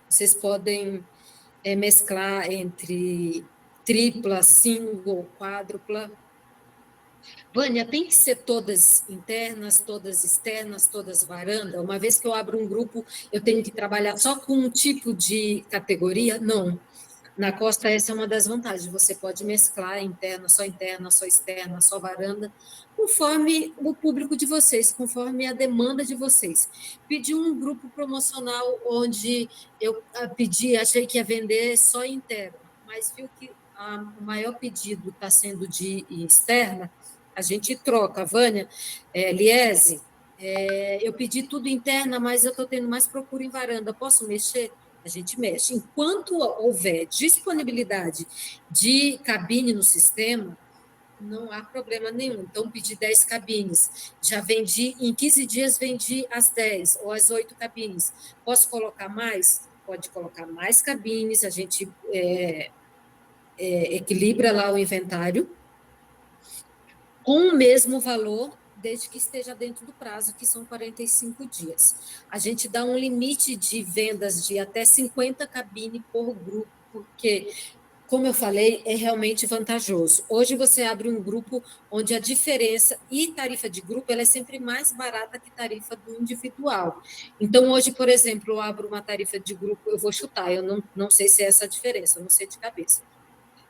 vocês podem mesclar entre tripla, single, quádrupla. Vânia, tem que ser todas internas, todas externas, todas varanda? Uma vez que eu abro um grupo, eu tenho que trabalhar só com um tipo de categoria? Não. Na Costa, essa é uma das vantagens. Você pode mesclar interna, só externa, só varanda, conforme o público de vocês, conforme a demanda de vocês. Pedi um grupo promocional onde eu achei que ia vender só interna, mas viu que o maior pedido está sendo de externa, a gente troca. Vânia, Liese, eu pedi tudo interna, mas eu estou tendo mais procura em varanda, posso mexer? A gente mexe. Enquanto houver disponibilidade de cabine no sistema, não há problema nenhum. Então, pedi 10 cabines. Já vendi, em 15 dias, vendi as 10 ou as 8 cabines. Posso colocar mais? Pode colocar mais cabines, a gente equilibra lá o inventário com o mesmo valor, desde que esteja dentro do prazo, que são 45 dias. A gente dá um limite de vendas de até 50 cabines por grupo, porque, como eu falei, é realmente vantajoso. Hoje você abre um grupo onde a diferença e tarifa de grupo ela é sempre mais barata que tarifa do individual. Então, hoje, por exemplo, eu abro uma tarifa de grupo, eu vou chutar, eu não sei se é essa a diferença, eu não sei de cabeça.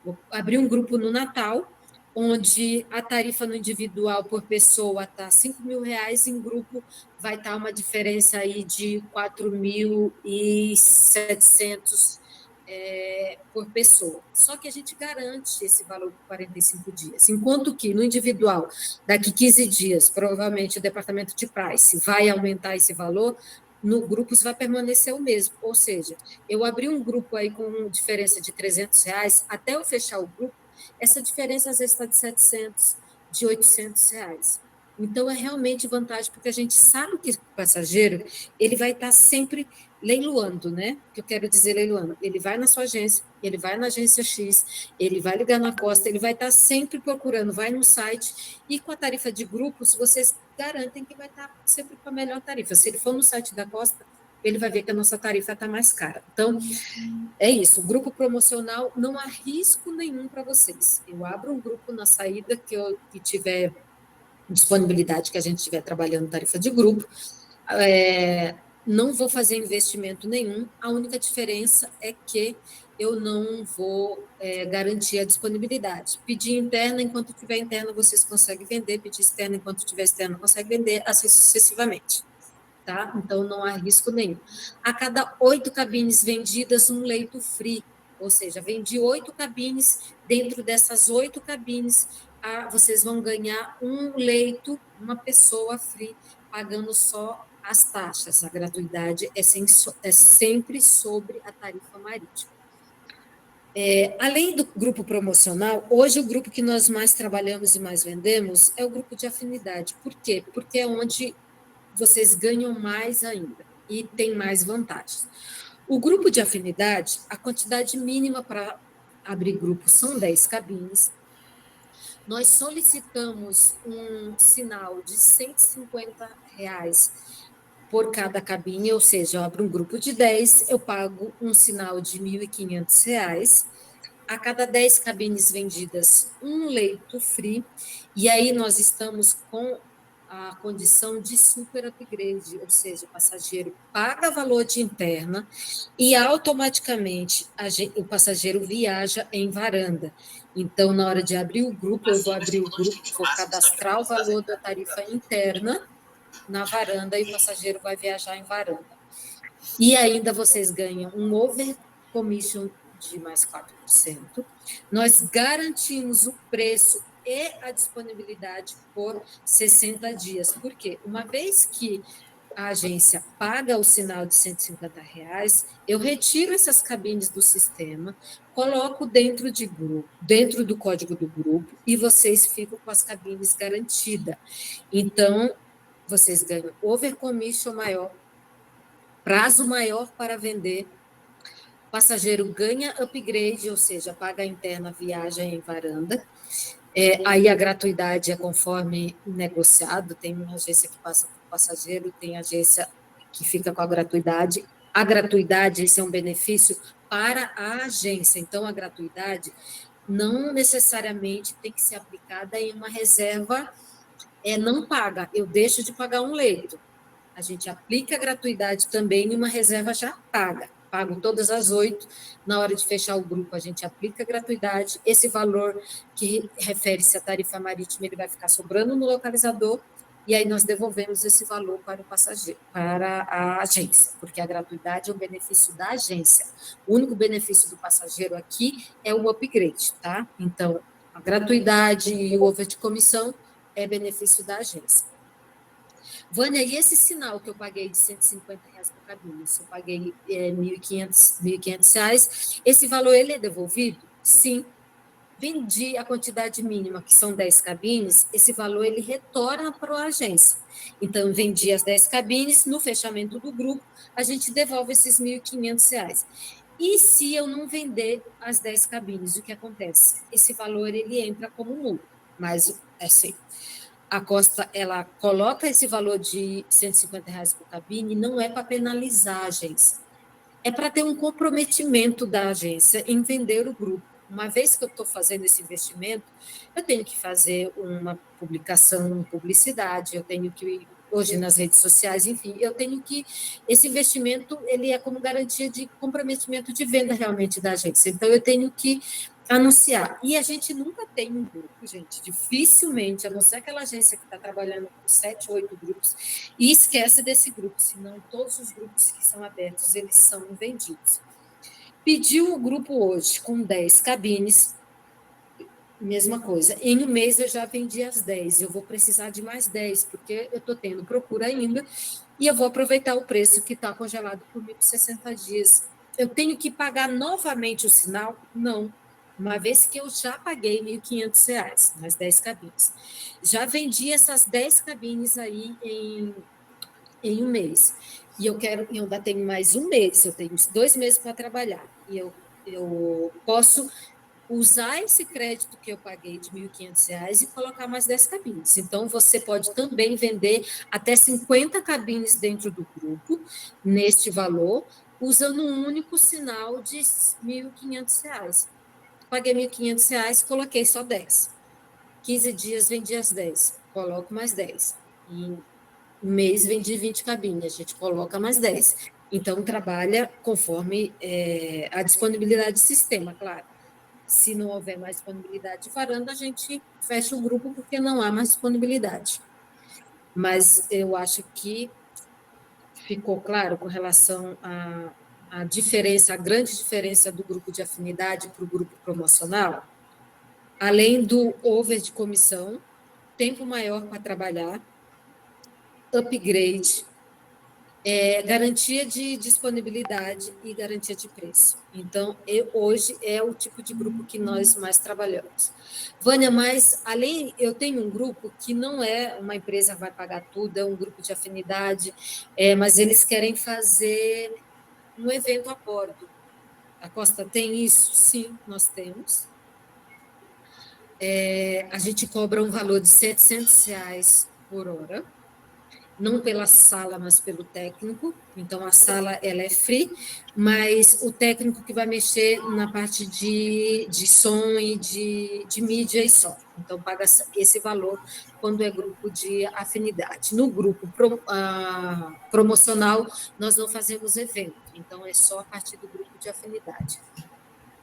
Vou abrir um grupo no Natal, onde a tarifa no individual por pessoa está R$ 5.000, em grupo vai estar uma diferença aí de 4.700 por pessoa. Só que a gente garante esse valor por 45 dias, enquanto que no individual, daqui 15 dias, provavelmente o departamento de price vai aumentar esse valor, no grupos vai permanecer o mesmo, ou seja, eu abri um grupo aí com diferença de R$ 300, até eu fechar o grupo, essa diferença às vezes está de 700, de R$ 800. Então, é realmente vantagem, porque a gente sabe que o passageiro ele vai estar sempre leiloando, né? O que eu quero dizer leiloando? Ele vai na sua agência, ele vai na agência X, ele vai ligar na Costa, ele vai estar sempre procurando, vai no site, e com a tarifa de grupos, vocês garantem que vai estar sempre com a melhor tarifa. Se ele for no site da Costa, ele vai ver que a nossa tarifa está mais cara. Então, é isso. O grupo promocional não há risco nenhum para vocês. Eu abro um grupo na saída que tiver disponibilidade, que a gente estiver trabalhando tarifa de grupo. Não vou fazer investimento nenhum. A única diferença é que eu não vou garantir a disponibilidade. Pedir interna, enquanto tiver interna, vocês conseguem vender. Pedir externa, enquanto tiver externa, consegue vender, assim sucessivamente. Tá? Então, não há risco nenhum. A cada 8 cabines vendidas, um leito free, ou seja, vendi 8 cabines, dentro dessas 8 cabines, vocês vão ganhar um leito, uma pessoa free, pagando só as taxas. A gratuidade é sempre sobre a tarifa marítima. Além do grupo promocional, hoje o grupo que nós mais trabalhamos e mais vendemos é o grupo de afinidade. Por quê? Porque é onde vocês ganham mais ainda e tem mais vantagens. O grupo de afinidade, a quantidade mínima para abrir grupo são 10 cabines. nós solicitamos um sinal de R$ 150 por cada cabine, ou seja, eu abro um grupo de 10, eu pago um sinal de R$ 1.500. A cada 10 cabines vendidas, um leito free, e aí nós estamos com a condição de super upgrade, ou seja, o passageiro paga valor de interna e automaticamente o passageiro viaja em varanda. Então, na hora de abrir o grupo, eu vou abrir o grupo, vou cadastrar o valor da tarifa interna na varanda e o passageiro vai viajar em varanda. E ainda vocês ganham um over commission de mais 4%. Nós garantimos o preço e a disponibilidade por 60 dias. Por quê? Uma vez que a agência paga o sinal de R$ 150, eu retiro essas cabines do sistema, coloco dentro de grupo, dentro do código do grupo, e vocês ficam com as cabines garantidas. Então, vocês ganham over commission maior, prazo maior para vender, passageiro ganha upgrade, ou seja, paga a interna, viaja em varanda. Aí a gratuidade é conforme negociado, tem uma agência que passa para o passageiro, tem agência que fica com a gratuidade. A gratuidade, esse é um benefício para a agência, então a gratuidade não necessariamente tem que ser aplicada em uma reserva não paga, eu deixo de pagar um leito. A gente aplica a gratuidade também em uma reserva já paga. Pago todas as 8, na hora de fechar o grupo, a gente aplica a gratuidade. Esse valor que refere-se à tarifa marítima, ele vai ficar sobrando no localizador, e aí nós devolvemos esse valor para o passageiro, para a agência, porque a gratuidade é um benefício da agência. O único benefício do passageiro aqui é o upgrade, tá? Então, a gratuidade e o over de comissão é benefício da agência. Vânia, e esse sinal que eu paguei de R$ 150 por cabine, se eu paguei R$ 1.500, esse valor ele é devolvido? Sim. Vendi a quantidade mínima, que são 10 cabines, esse valor ele retorna para a agência. Então, vendi as 10 cabines, no fechamento do grupo, a gente devolve esses R$ 1.500. E se eu não vender as 10 cabines, o que acontece? Esse valor ele entra como multa, mas assim, a Costa, ela coloca esse valor de R$ 150 por cabine, não é para penalizar a agência, é para ter um comprometimento da agência em vender o grupo. Uma vez que eu estou fazendo esse investimento, eu tenho que fazer uma publicação, publicidade, eu tenho que, hoje nas redes sociais, enfim, eu tenho que, esse investimento, ele é como garantia de comprometimento de venda realmente da agência, então eu tenho que anunciar. E a gente nunca tem um grupo, gente, dificilmente, a não ser aquela agência que está trabalhando com 7, 8 grupos, e esquece desse grupo, senão todos os grupos que são abertos, eles são vendidos. Pediu o grupo hoje com 10 cabines, mesma coisa. Em um mês eu já vendi as 10, eu vou precisar de mais 10, porque eu estou tendo procura ainda, e eu vou aproveitar o preço que está congelado por 1.060 dias. Eu tenho que pagar novamente o sinal? Não. Uma vez que eu já paguei R$ 1.500 nas 10 cabines. Já vendi essas 10 cabines aí em um mês. E eu ainda tenho mais um mês, eu tenho 2 meses para trabalhar. E eu posso usar esse crédito que eu paguei de R$ 1.500 e colocar mais 10 cabines. Então, você pode também vender até 50 cabines dentro do grupo, neste valor, usando um único sinal de R$ 1.500. Paguei R$ 1.500, coloquei só 10. 15 dias vendi as 10, coloco mais 10. Em um mês vendi 20 cabines, a gente coloca mais 10. Então, trabalha conforme a disponibilidade de sistema, claro. Se não houver mais disponibilidade de varanda, a gente fecha o grupo porque não há mais disponibilidade. Mas eu acho que ficou claro com relação à diferença, a grande diferença do grupo de afinidade para o grupo promocional, além do over de comissão, tempo maior para trabalhar, upgrade, garantia de disponibilidade e garantia de preço. Então, hoje é o tipo de grupo que nós mais trabalhamos. Vânia, mas eu tenho um grupo que não é uma empresa que vai pagar tudo, é um grupo de afinidade, mas eles querem fazer um evento a bordo. A Costa tem isso? Sim, nós temos. a gente cobra um valor de R$ 700 por hora, não pela sala, mas pelo técnico. Então, a sala ela é free, mas o técnico que vai mexer na parte de som e de mídia e som. Então, paga esse valor quando é grupo de afinidade. No grupo promocional, nós não fazemos evento, então é só a partir do grupo de afinidade.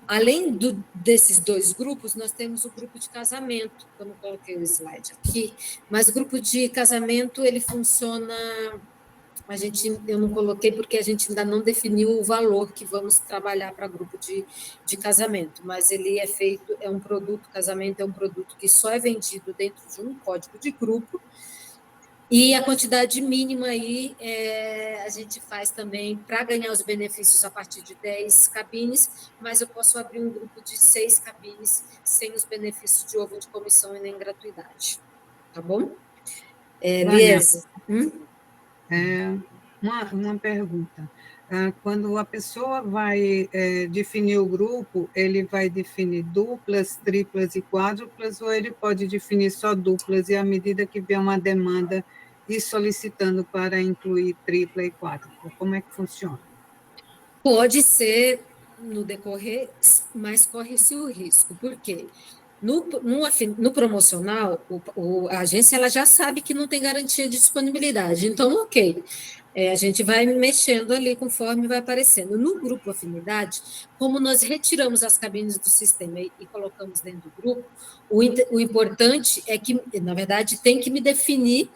Além desses dois grupos, nós temos o grupo de casamento, eu não coloquei o slide aqui, mas o grupo de casamento, ele funciona, eu não coloquei porque a gente ainda não definiu o valor que vamos trabalhar para grupo de casamento, mas ele é feito, casamento é um produto que só é vendido dentro de um código de grupo, e a quantidade mínima aí a gente faz também para ganhar os benefícios a partir de 10 cabines, mas eu posso abrir um grupo de 6 cabines sem os benefícios de ovo de comissão e nem gratuidade. Tá bom? Liese. Uma pergunta. Quando a pessoa vai definir o grupo, ele vai definir duplas, triplas e quádruplas, ou ele pode definir só duplas e, à medida que vier uma demanda, ir solicitando para incluir tripla e quádrupla? Como é que funciona? Pode ser no decorrer, mas corre-se o risco. Por quê? No promocional, a agência ela já sabe que não tem garantia de disponibilidade. Então, ok. A gente vai mexendo ali conforme vai aparecendo. No grupo Afinidade, como nós retiramos as cabines do sistema e colocamos dentro do grupo, o importante é que, na verdade, tem que me definir,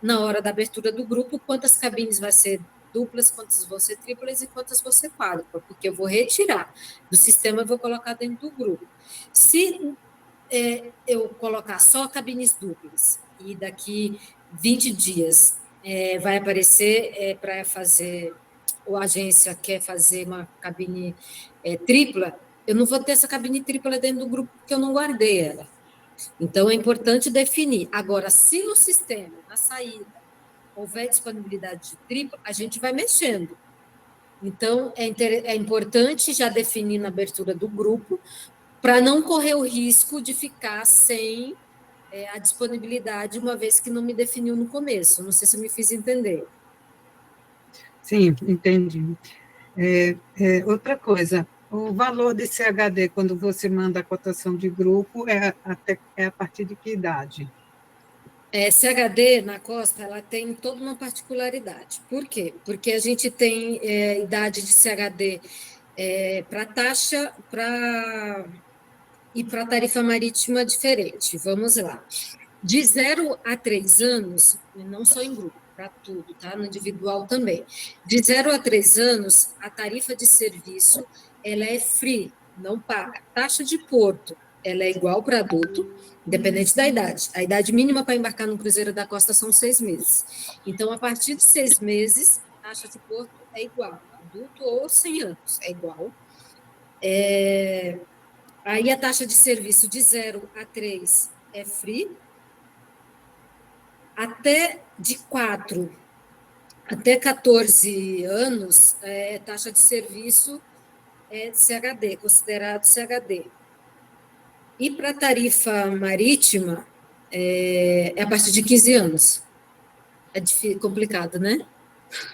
na hora da abertura do grupo, quantas cabines vai ser duplas, quantas vão ser triplas e quantas vão ser quádruplas, porque eu vou retirar do sistema e vou colocar dentro do grupo. Se eu colocar só cabines duplas e daqui 20 dias vai aparecer para fazer, ou a agência quer fazer uma cabine tripla, eu não vou ter essa cabine tripla dentro do grupo porque eu não guardei ela. Então, é importante definir. Agora, se no sistema, na saída, houver disponibilidade de tripla, a gente vai mexendo. Então, é importante já definir na abertura do grupo, para não correr o risco de ficar sem a disponibilidade, uma vez que não me definiu no começo. Não sei se eu me fiz entender. Sim, entendi. Outra coisa, o valor desse HD, quando você manda a cotação de grupo, é a partir de que idade? CHD na Costa, ela tem toda uma particularidade. Por quê? Porque a gente tem idade de CHD para taxa e para tarifa marítima diferente. Vamos lá. De 0 a 3 anos, não só em grupo, para tudo, tá? No individual também. De 0 a 3 anos, a tarifa de serviço ela é free, não paga. Taxa de porto, ela é igual para adulto, independente da idade. A idade mínima para embarcar no Cruzeiro da Costa são 6 meses. Então, a partir de 6 meses, a taxa de porto é igual. Adulto ou 100 anos, é igual. Aí, a taxa de serviço de 0 a 3 é free. De 4 até 14 anos, taxa de serviço é de CHD, considerado CHD. E para a tarifa marítima, é a partir de 15 anos. É complicado, né?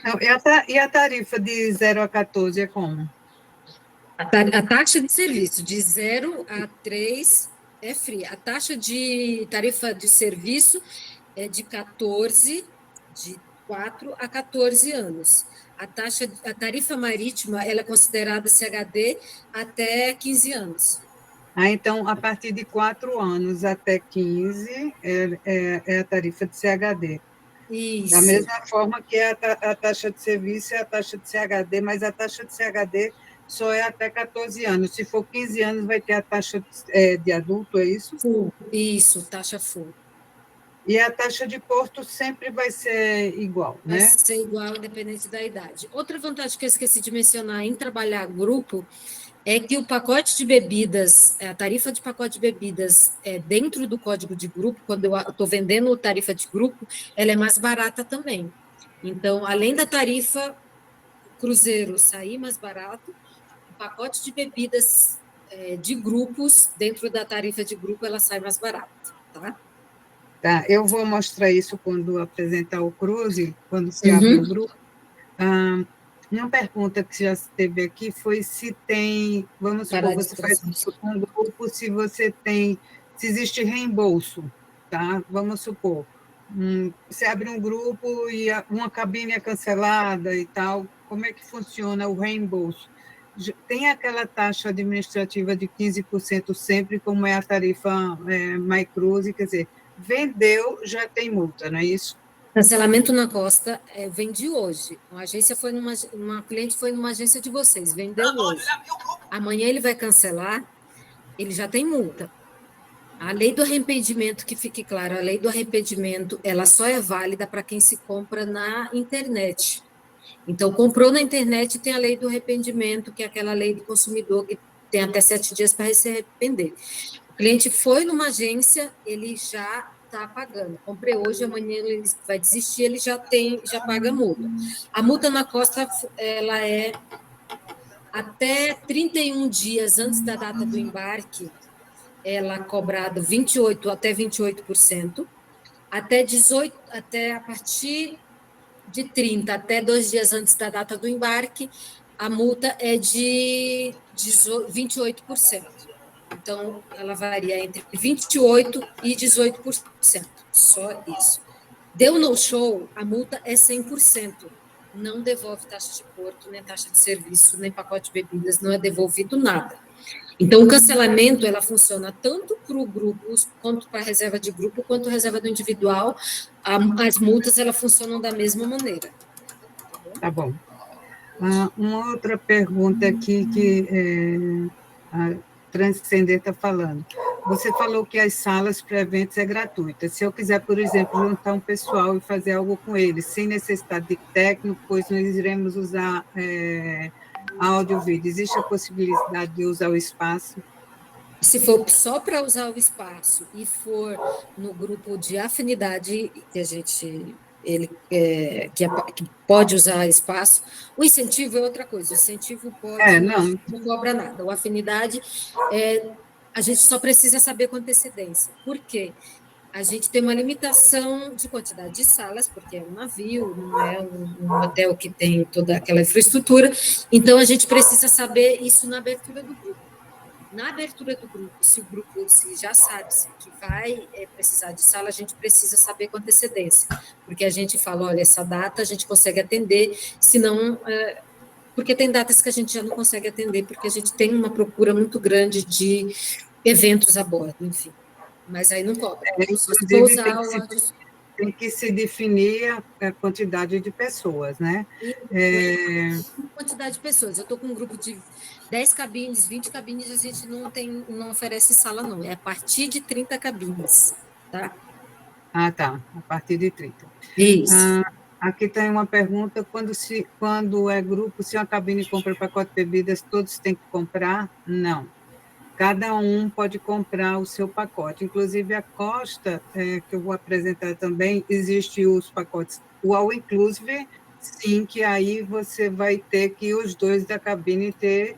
Não, e a tarifa de 0 a 14 é como? A taxa de serviço de 0 a 3 é free. A taxa de tarifa de serviço é de 4 a 14 anos. A tarifa marítima ela é considerada CHD até 15 anos. Então, a partir de 4 anos até 15 é a tarifa de CHD. Isso. Da mesma forma que a taxa de serviço é a taxa de CHD, mas a taxa de CHD só é até 14 anos. Se for 15 anos, vai ter a taxa de adulto, é isso? Full. Isso, taxa full. E a taxa de porto sempre vai ser igual, né? Vai ser igual, independente da idade. Outra vantagem que eu esqueci de mencionar em trabalhar grupo é que o pacote de bebidas, a tarifa de pacote de bebidas dentro do código de grupo, quando eu estou vendendo tarifa de grupo, ela é mais barata também. Então, além da tarifa cruzeiro sair mais barato, o pacote de bebidas de grupos, dentro da tarifa de grupo, ela sai mais barata, tá? Tá, eu vou mostrar isso quando apresentar o Cruze, quando se abre o grupo. Uma pergunta que já teve aqui foi se tem, vamos supor, você faz um grupo, se você tem, se existe reembolso, tá? Vamos supor, você abre um grupo e uma cabine é cancelada e tal, como é que funciona o reembolso? Tem aquela taxa administrativa de 15% sempre, como é a tarifa MyCruze, quer dizer, vendeu, já tem multa, não é isso? Cancelamento na Costa vendi hoje. Uma cliente foi numa agência de vocês, vendeu hoje. Amanhã ele vai cancelar, ele já tem multa. A lei do arrependimento, que fique claro, a lei do arrependimento, ela só é válida para quem se compra na internet. Então, comprou na internet, tem a lei do arrependimento, que é aquela lei do consumidor que tem até 7 dias para se arrepender. O cliente foi numa agência, ele já está pagando. Comprei hoje, amanhã ele vai desistir, ele já paga a multa. A multa na Costa, ela é até 31 dias antes da data do embarque, ela é cobrada até 28%, até a partir de 30 até 2 dias antes da data do embarque, a multa é de 28%. Então, ela varia entre 28% e 18%, só isso. Deu no-show, a multa é 100%. Não devolve taxa de porto, nem taxa de serviço, nem pacote de bebidas, não é devolvido nada. Então, o cancelamento, ela funciona tanto para o grupo, quanto para a reserva de grupo, quanto a reserva do individual. As multas, elas funcionam da mesma maneira. Tá bom. Uma outra pergunta aqui que a Transcender está falando. Você falou que as salas para eventos é gratuita. Se eu quiser, por exemplo, juntar um pessoal e fazer algo com eles, sem necessidade de técnico, pois nós iremos usar áudio e vídeo, existe a possibilidade de usar o espaço? Se for só para usar o espaço e for no grupo de afinidade que a gente que pode usar espaço, o incentivo é outra coisa. O incentivo não cobra nada. O afinidade a gente só precisa saber com antecedência. Por quê? A gente tem uma limitação de quantidade de salas, porque é um navio, não é um hotel que tem toda aquela infraestrutura. Então, a gente precisa saber isso na abertura do grupo. Na abertura do grupo, se o grupo já sabe que vai precisar de sala, a gente precisa saber com antecedência, porque a gente fala, olha, essa data a gente consegue atender, senão... porque tem datas que a gente já não consegue atender, porque a gente tem uma procura muito grande de eventos a bordo, enfim. Mas aí não cobra. Tem que se definir a quantidade de pessoas, né? Quantidade de pessoas. Eu estou com um grupo de 10 cabines, 20 cabines, a gente não oferece sala, não. É a partir de 30 cabines, tá? Tá. A partir de 30. Isso. Aqui tem uma pergunta, quando é grupo, se uma cabine compra pacote de bebidas, todos têm que comprar? Não. Cada um pode comprar o seu pacote. Inclusive, a Costa, que eu vou apresentar também, existe os pacotes, o All Inclusive, sim, que aí você vai ter que os dois da cabine ter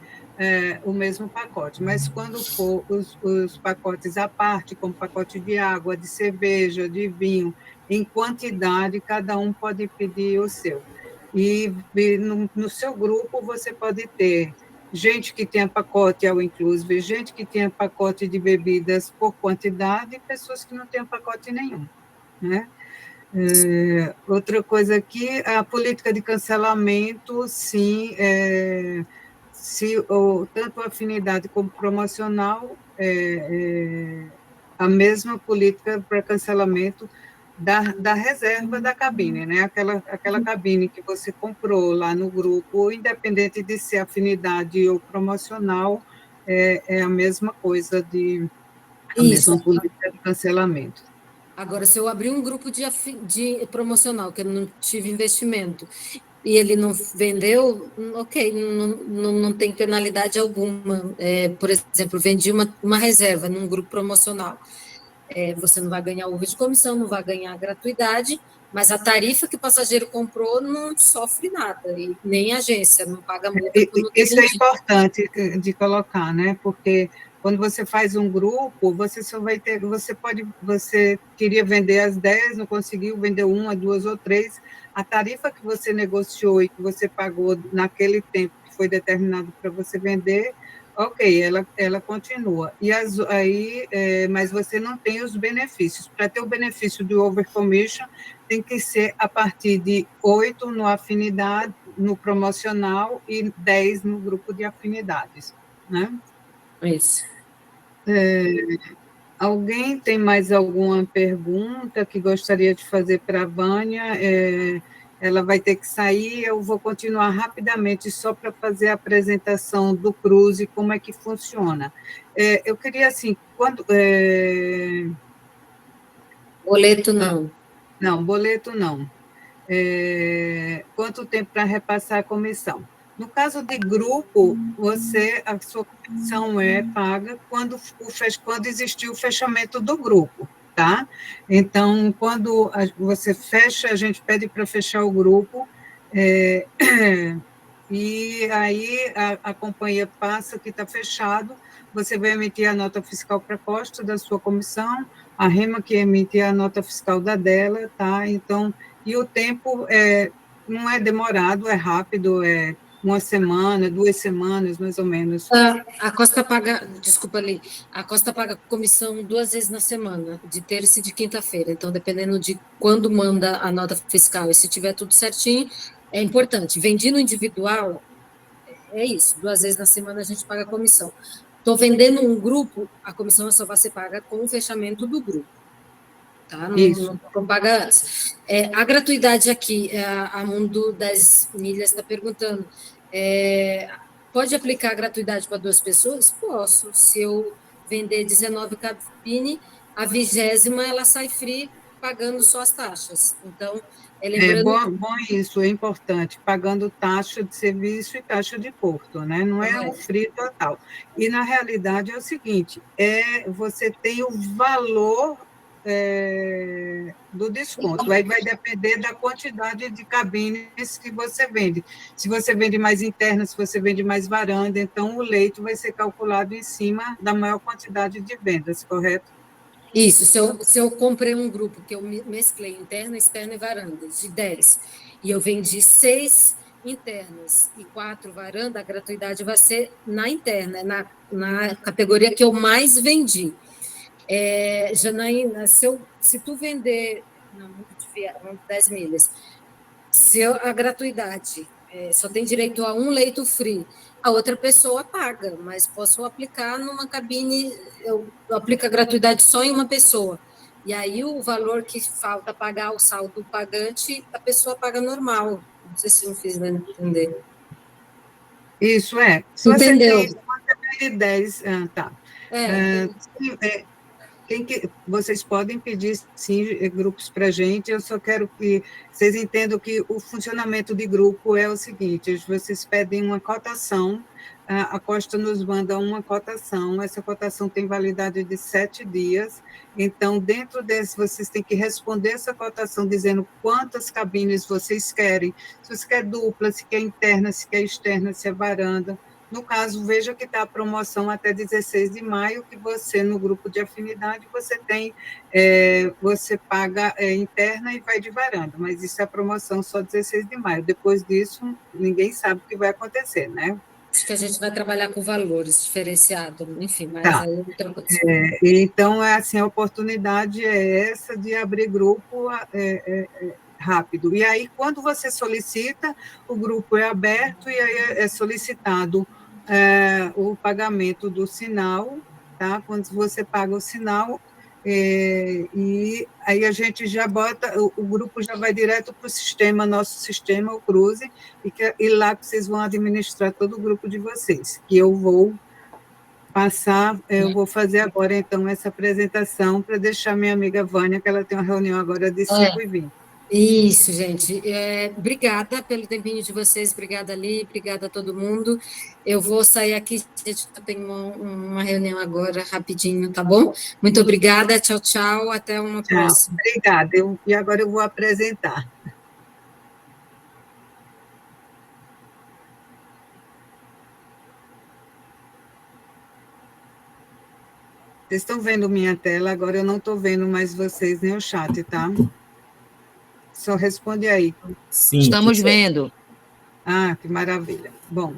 o mesmo pacote. Mas quando for os pacotes à parte, como pacote de água, de cerveja, de vinho, em quantidade, cada um pode pedir o seu. E no seu grupo você pode ter gente que tenha pacote ao inclusive, gente que tenha pacote de bebidas por quantidade e pessoas que não tenham pacote nenhum, né? Outra coisa aqui, a política de cancelamento, sim, tanto a afinidade como promocional, a mesma política para cancelamento da reserva da cabine, né? Aquela cabine que você comprou lá no grupo, independente de ser afinidade ou promocional, é a mesma coisa a mesma política de cancelamento. Agora, se eu abrir um grupo de promocional, que eu não tive investimento, e ele não vendeu, ok, não tem penalidade alguma. Por exemplo, vendi uma reserva num grupo promocional. Você não vai ganhar uva de comissão, não vai ganhar gratuidade, Mas a tarifa que o passageiro comprou não sofre nada, e nem a agência, não paga multa por não ter Isso é vendido. importante de colocar, né? Porque quando você faz um grupo, você só vai ter, você queria vender as 10, não conseguiu, vendeu uma, duas ou três, a tarifa que você negociou e que você pagou naquele tempo que foi determinado para você vender, ok, ela continua. Mas você não tem os benefícios. Para ter o benefício do overcommission, tem que ser a partir de 8 no afinidade, no promocional e 10 no grupo de afinidades, né? Isso. Alguém tem mais alguma pergunta que gostaria de fazer para a Vânia? Ela vai ter que sair, eu vou continuar rapidamente só para fazer a apresentação do Cruze, como é que funciona. Eu queria, assim, Boleto não. Não, boleto não. Quanto tempo para repassar a comissão? No caso de grupo, a sua comissão é paga quando existir o fechamento do grupo, tá? Então, quando você fecha, a gente pede para fechar o grupo, e aí a companhia passa que está fechado, você vai emitir a nota fiscal proposta da sua comissão, a REMA que emite a nota fiscal da dela, tá? Então, e o tempo não é demorado, é rápido, é uma semana, 2 semanas, mais ou menos. A Costa paga, desculpa ali, a Costa paga comissão 2 vezes na semana, de terça e de quinta-feira. Então, dependendo de quando manda a nota fiscal, e se tiver tudo certinho, é importante. Vendi no individual, é isso, 2 vezes na semana a gente paga a comissão. Estou vendendo um grupo, a comissão só vai ser paga com o fechamento do grupo. Tá? Não paga antes. A gratuidade aqui, a Mundo das Milhas está perguntando, pode aplicar a gratuidade para 2 pessoas? Posso. Se eu vender 19 cabine, a 20ª ela sai free, pagando só as taxas. Então, lembrando... Bom isso, é importante, pagando taxa de serviço e taxa de porto, né? Não é o free total. E, na realidade, é o seguinte, você tem o valor do desconto, aí vai depender da quantidade de cabines que você vende. Se você vende mais interna, se você vende mais varanda, então o leito vai ser calculado em cima da maior quantidade de vendas, correto? Isso, se eu comprei um grupo que eu mesclei interna, externa e varanda, de 10, e eu vendi 6 internas e 4 varanda, a gratuidade vai ser na interna, na categoria que eu mais vendi. Janaína, se tu vender, não, 10 milhas, se a gratuidade só tem direito a um leito free, a outra pessoa paga, mas posso aplicar numa cabine, eu aplico a gratuidade só em uma pessoa. E aí o valor que falta pagar o saldo pagante, a pessoa paga normal. Não sei se eu fiz entender. Isso é. Entendeu? Você tem 10, tá. Vocês podem pedir, sim, grupos para a gente, eu só quero que vocês entendam que o funcionamento de grupo é o seguinte, vocês pedem uma cotação, a Costa nos manda uma cotação, essa cotação tem validade de 7 dias, então, dentro desse, vocês têm que responder essa cotação dizendo quantas cabines vocês querem, se você quer dupla, se quer interna, se quer externa, se é varanda. No caso, veja que está a promoção até 16 de maio, que você, no grupo de afinidade, você paga interna e vai de varanda, mas isso é a promoção só 16 de maio. Depois disso, ninguém sabe o que vai acontecer, né? Acho que a gente vai trabalhar com valores diferenciados, enfim, mas tá. aí é outra coisa. Então, assim, a oportunidade é essa de abrir grupo rápido. E aí, quando você solicita, o grupo é aberto e aí é solicitado o pagamento do sinal, tá? Quando você paga o sinal, e aí a gente já bota, o grupo já vai direto para o sistema, nosso sistema, o Cruze, e lá vocês vão administrar todo o grupo de vocês, que eu vou vou fazer agora, então, essa apresentação para deixar minha amiga Vânia, que ela tem uma reunião agora de 5h20. Isso, gente. Obrigada pelo tempinho de vocês, obrigada, Ali, obrigada a todo mundo. Eu vou sair aqui, gente, eu tenho uma reunião agora, rapidinho, tá bom? Muito obrigada, tchau, tchau, até uma próxima. Obrigada, e agora eu vou apresentar. Vocês estão vendo minha tela, agora eu não estou vendo mais vocês nem o chat, tá? Só responde aí. Sim, estamos vendo. Ah, que maravilha. Bom,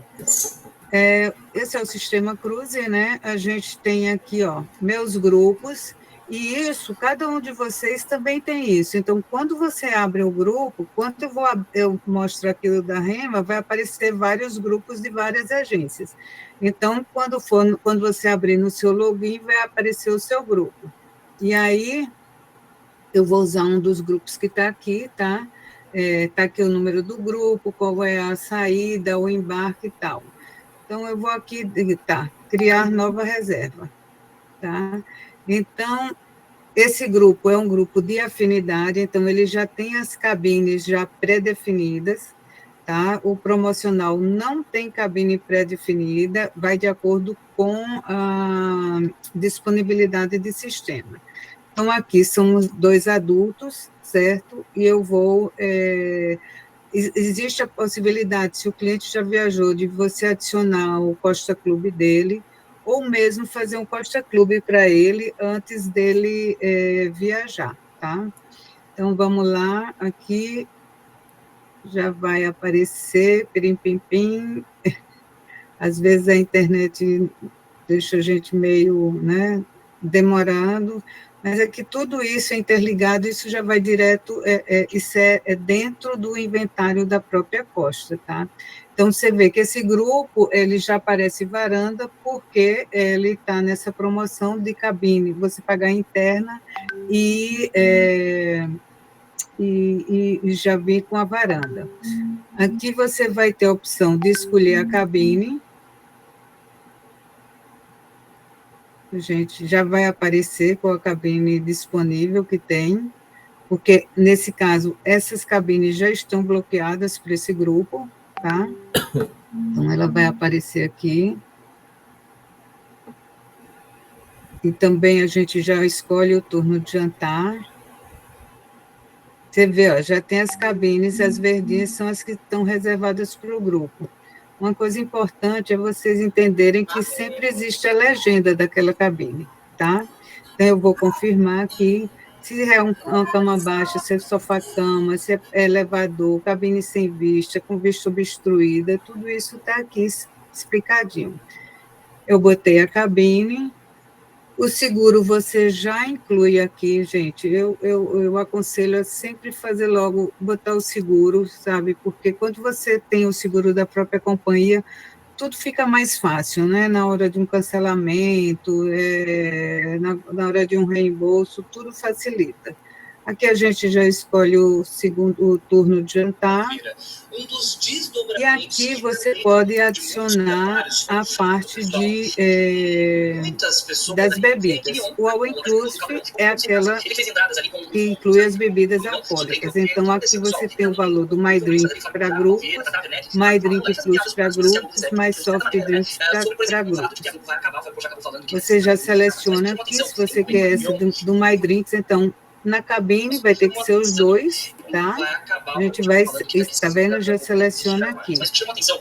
esse é o sistema Cruze, né? A gente tem aqui, ó, meus grupos, e isso, cada um de vocês também tem isso. Então, quando você abre o grupo, quando eu mostro aquilo da Rema, vai aparecer vários grupos de várias agências. Então, quando você abrir no seu login, vai aparecer o seu grupo. E aí, eu vou usar um dos grupos que está aqui, tá? Está aqui o número do grupo, qual é a saída, o embarque e tal. Então, eu vou aqui, criar nova reserva, tá? Então, esse grupo é um grupo de afinidade, então ele já tem as cabines já pré-definidas, tá? O promocional não tem cabine pré-definida, vai de acordo com a disponibilidade de sistema. Então, aqui são 2 adultos, certo? E eu vou... existe a possibilidade, se o cliente já viajou, de você adicionar o Costa Clube dele, ou mesmo fazer um Costa Clube para ele antes dele viajar, tá? Então, vamos lá, aqui já vai aparecer, pirim-pim-pim, às vezes a internet deixa a gente meio, né, demorando, mas é que tudo isso é interligado, isso já vai direto, isso é dentro do inventário da própria Costa, tá? Então, você vê que esse grupo, ele já aparece varanda, porque ele está nessa promoção de cabine, você pagar interna e já vir com a varanda. Aqui você vai ter a opção de escolher a cabine. Gente, já vai aparecer com a cabine disponível que tem, porque, nesse caso, essas cabines já estão bloqueadas por esse grupo, tá? Então, ela vai aparecer aqui. E também a gente já escolhe o turno de jantar. Você vê, ó, já tem as cabines, as verdinhas são as que estão reservadas para o grupo. Uma coisa importante é vocês entenderem que sempre existe a legenda daquela cabine, tá? Então, eu vou confirmar aqui, se é uma cama baixa, se é sofá-cama, se é elevador, cabine sem vista, com vista obstruída, tudo isso está aqui explicadinho. Eu botei a cabine. O seguro você já inclui aqui, gente. Eu aconselho a sempre fazer logo, botar o seguro, sabe? Porque quando você tem o seguro da própria companhia, tudo fica mais fácil, né? Na hora de um cancelamento, na hora de um reembolso, tudo facilita. Aqui a gente já escolhe o turno de jantar. E aqui você pode adicionar a parte das bebidas. O All Inclusive é aquela que inclui as bebidas alcoólicas. Então, aqui você tem o valor do My Drink para grupos, My Drink Plus para grupos, mais Soft Drinks para grupos. Você já seleciona aqui, se você quer essa do My Drinks, então, na cabine vai ter que ser os 2, tá? A gente vai, está vendo? Já seleciona aqui.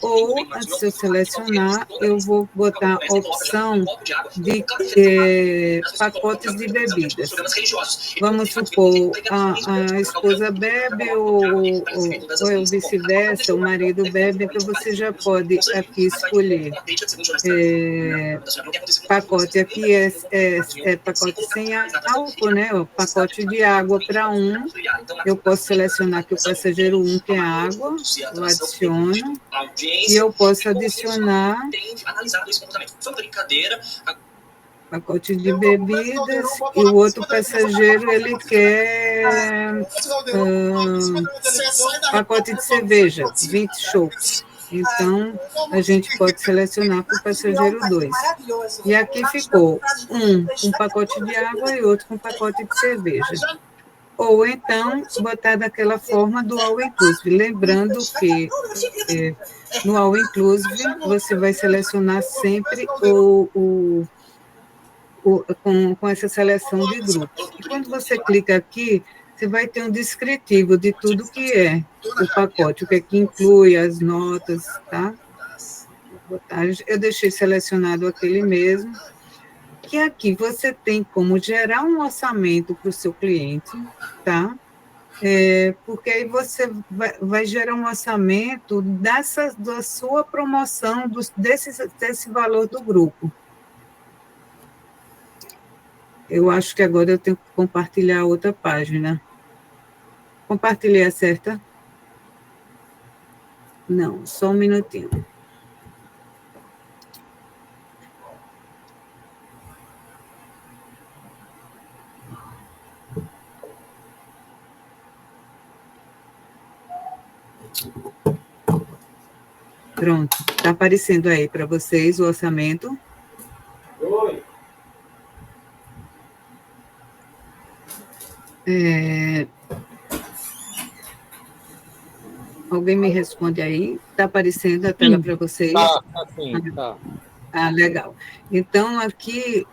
Ou, se eu selecionar, eu vou botar a opção de pacotes de bebidas. Vamos supor, a esposa bebe ou vice-versa, o marido bebe, então você já pode aqui escolher pacote. Aqui é pacote sem álcool, né? O pacote de água para um. Eu posso selecionar que o passageiro 1 quer água, eu adiciono, e eu posso adicionar pacote de bebidas, e o outro passageiro, ele quer pacote de cerveja, 20 chopps. Então, a gente pode selecionar para o passageiro 2. E aqui ficou um pacote de água e outro com pacote de cerveja. ou então botar daquela forma do All Inclusive. Lembrando que no All Inclusive você vai selecionar sempre com essa seleção de grupos. E quando você clica aqui, você vai ter um descritivo de tudo que é o pacote, o que é que inclui, as notas, tá? Eu deixei selecionado aquele mesmo, que aqui você tem como gerar um orçamento para o seu cliente, tá? Porque aí você vai gerar um orçamento da sua promoção, desse valor do grupo. Eu acho que agora eu tenho que compartilhar outra página. Compartilhei a certa? Não, só um minutinho. Pronto, está aparecendo aí para vocês o orçamento. Oi. Alguém me responde aí? Está aparecendo a tela para vocês? Sim, tá. Ah, legal. Então, aqui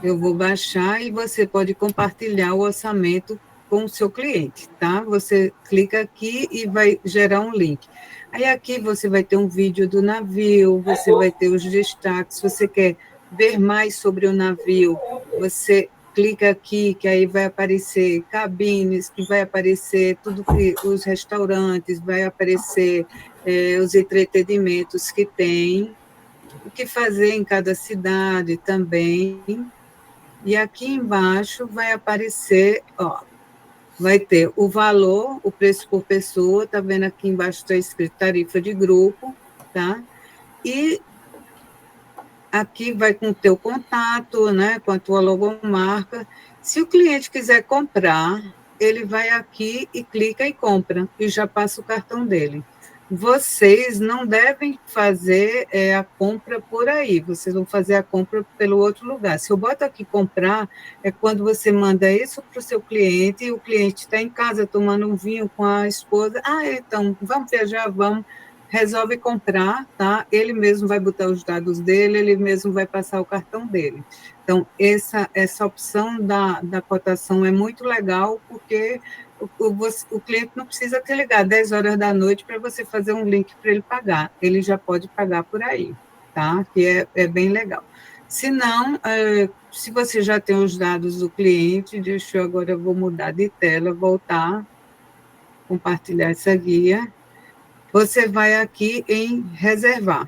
eu vou baixar e você pode compartilhar o orçamento com o seu cliente, tá? Você clica aqui e vai gerar um link. Aí aqui você vai ter um vídeo do navio, você vai ter os destaques, se você quer ver mais sobre o navio, você clica aqui, que aí vai aparecer cabines, que vai aparecer tudo que os restaurantes, vai aparecer os entretenimentos que tem, o que fazer em cada cidade também. E aqui embaixo vai aparecer, ó, vai ter o valor, o preço por pessoa, tá vendo aqui embaixo está escrito tarifa de grupo, tá? E aqui vai com o teu contato, né, com a tua logomarca. Se o cliente quiser comprar, ele vai aqui e clica e compra, e já passa o cartão dele. Vocês não devem fazer a compra por aí, vocês vão fazer a compra pelo outro lugar. Se eu boto aqui comprar, é quando você manda isso para o seu cliente, e o cliente está em casa tomando um vinho com a esposa. Ah, então, vamos viajar, vamos. Resolve comprar, tá? Ele mesmo vai botar os dados dele, ele mesmo vai passar o cartão dele. Então, essa opção da cotação é muito legal, porque o cliente não precisa te ligar 10 horas da noite para você fazer um link para ele pagar. Ele já pode pagar por aí, tá? Que é bem legal. Se não, se você já tem os dados do cliente, agora eu vou mudar de tela, voltar, compartilhar essa guia. Você vai aqui em reservar.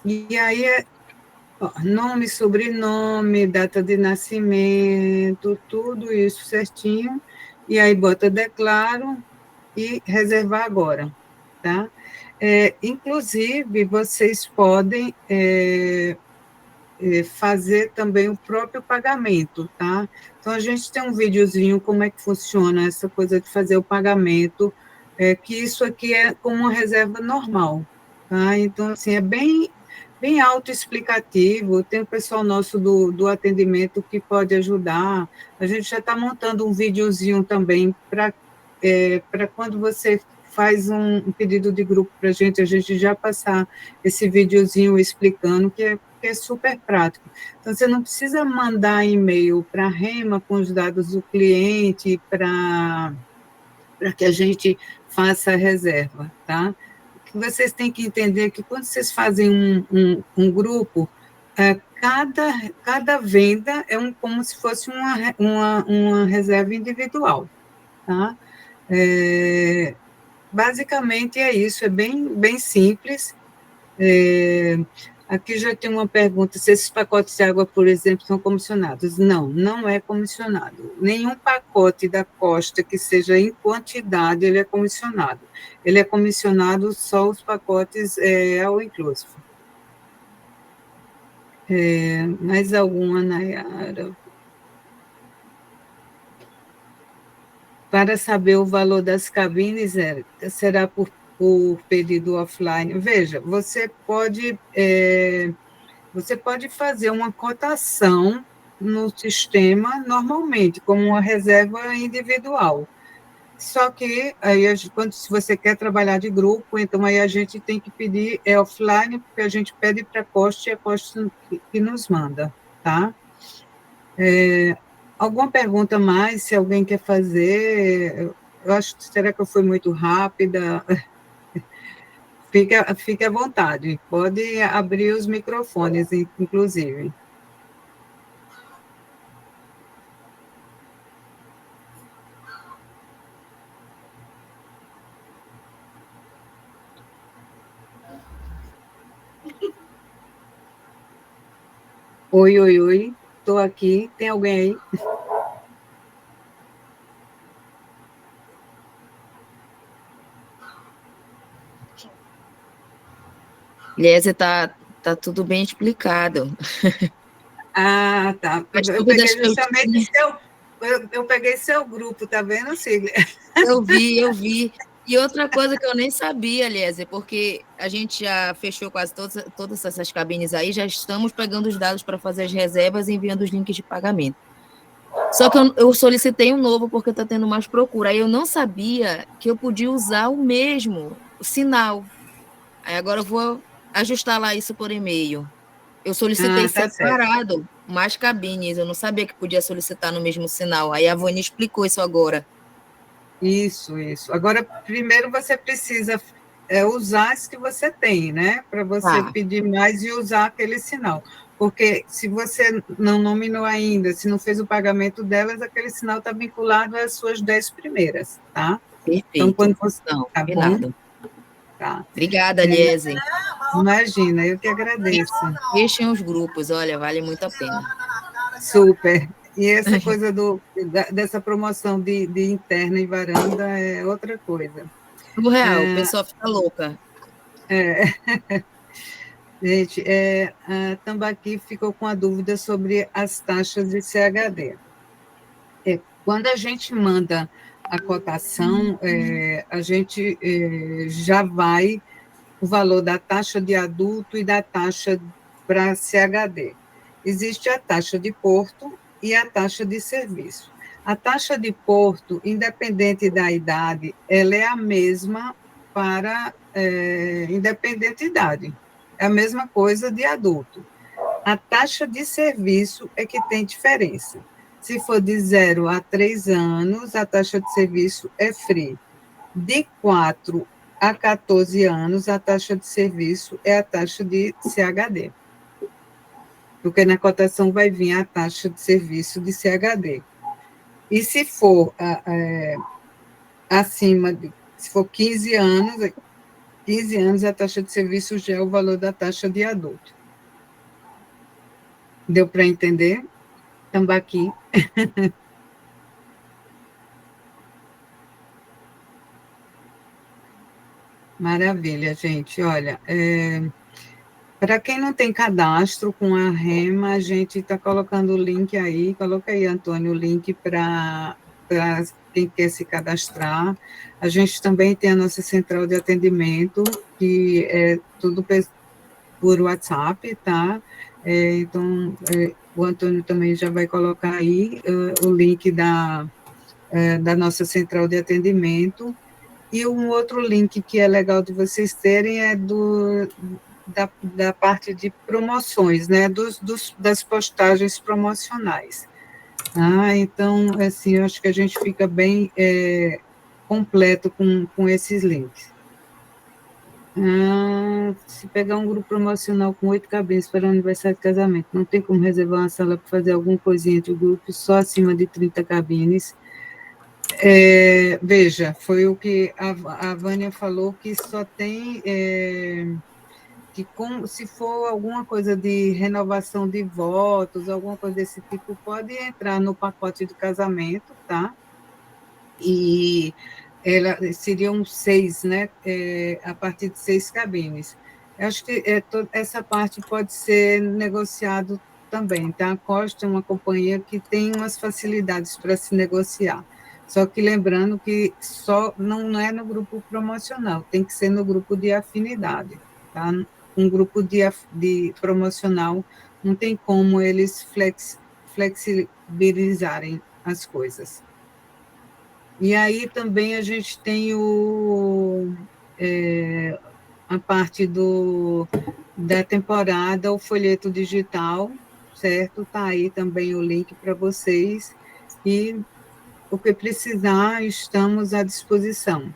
E aí nome, sobrenome, data de nascimento, tudo isso certinho. E aí bota declaro e reservar agora, tá? Inclusive, vocês podem fazer também o próprio pagamento, tá? Então, a gente tem um videozinho como é que funciona essa coisa de fazer o pagamento, que isso aqui é como uma reserva normal, tá? Então, assim, é bem autoexplicativo, tem o pessoal nosso do atendimento que pode ajudar, a gente já está montando um videozinho também para quando você faz um pedido de grupo para a gente já passar esse videozinho explicando, que é super prático. Então, você não precisa mandar e-mail para a Rema com os dados do cliente para que a gente faça a reserva, tá? O que vocês têm que entender é que quando vocês fazem um grupo, cada venda é como se fosse uma reserva individual, tá? Basicamente é isso, é bem simples. Aqui já tem uma pergunta, se esses pacotes de água, por exemplo, são comissionados. Não, não é comissionado. Nenhum pacote da Costa que seja em quantidade, ele é comissionado. Ele é comissionado só os pacotes all inclusive. Mais alguma, Nayara? Para saber o valor das cabines, será por pedido offline. Veja, você pode fazer uma cotação no sistema normalmente, como uma reserva individual. Só que, aí, se você quer trabalhar de grupo, então aí a gente tem que pedir offline, porque a gente pede para a Costa e a Costa que nos manda, tá? Alguma pergunta mais, se alguém quer fazer? Eu acho, será que eu fui muito rápida? Fique à vontade, pode abrir os microfones, inclusive. Oi, oi, oi, estou aqui, tem alguém aí? Eliezer, tá tudo bem explicado. Ah, tá. As Eu dúvidas peguei que eu justamente tinha, eu peguei seu grupo, tá vendo, Siglia? eu vi. E outra coisa que eu nem sabia, Eliezer, porque a gente já fechou quase todas essas cabines aí, já estamos pegando os dados para fazer as reservas e enviando os links de pagamento. Só que eu solicitei um novo porque está tendo mais procura. Aí eu não sabia que eu podia usar o mesmo sinal. Aí agora eu vou ajustar lá isso por e-mail. Eu solicitei Ah, tá certo. separado mais cabines. Eu não sabia que podia solicitar no mesmo sinal. Aí a Vânia explicou isso agora. Isso, isso. Agora, primeiro você precisa usar as que você tem, né? Para você Tá, pedir mais e usar aquele sinal. Porque se você não nominou ainda, se não fez o pagamento delas, aquele sinal está vinculado às suas 10 primeiras, tá? Então, perfeito. quando você. Não, Tá bom? combinado. Tá. Obrigada, Liese. Imagina, eu que agradeço. Fechem os grupos, olha, vale muito a pena. Super. E essa coisa dessa promoção de interna e varanda é outra coisa. Surreal, o pessoal fica louca. Gente, a Tambaqui ficou com a dúvida sobre as taxas de CHD. Quando a gente manda a cotação, a gente já vai o valor da taxa de adulto e da taxa para CHD. Existe a taxa de porto e a taxa de serviço. A taxa de porto, independente da idade, ela é a mesma para independente da idade. É a mesma coisa de adulto. A taxa de serviço é que tem diferença. Se for de 0 a 3 anos, a taxa de serviço é free. De 4 a 14 anos, a taxa de serviço é a taxa de CHD. Porque na cotação vai vir a taxa de serviço de CHD. E se for acima de, se for 15 anos, a taxa de serviço já é o valor da taxa de adulto. Deu para entender? Tambaqui. Maravilha, gente. Olha, para quem não tem cadastro com a REMA, a gente está colocando o link aí. Coloca aí, Antônio, o link para quem quer se cadastrar. A gente também tem a nossa central de atendimento, que é tudo por WhatsApp, tá? Então, o Antônio também já vai colocar aí o link da nossa central de atendimento. E um outro link que é legal de vocês terem é da parte de promoções, né, das postagens promocionais. Então, assim, eu acho que a gente fica bem completo com esses links. Se pegar um grupo promocional com 8 cabines para o aniversário de casamento, não tem como reservar uma sala para fazer alguma coisinha entre o grupo, só acima de 30 cabines. Veja, foi o que a Vânia falou, que só tem que se for alguma coisa de renovação de votos, alguma coisa desse tipo, pode entrar no pacote de casamento, tá? E seriam 6, né? A partir de 6 cabines. Eu acho que essa parte pode ser negociado também, tá? A Costa é uma companhia que tem umas facilidades para se negociar. Só que lembrando que só não é no grupo promocional, tem que ser no grupo de afinidade, tá? Um grupo de promocional não tem como eles flexibilizarem as coisas. E aí também a gente tem a parte da temporada, o folheto digital, certo? Está aí também o link para vocês. E o que precisar, estamos à disposição.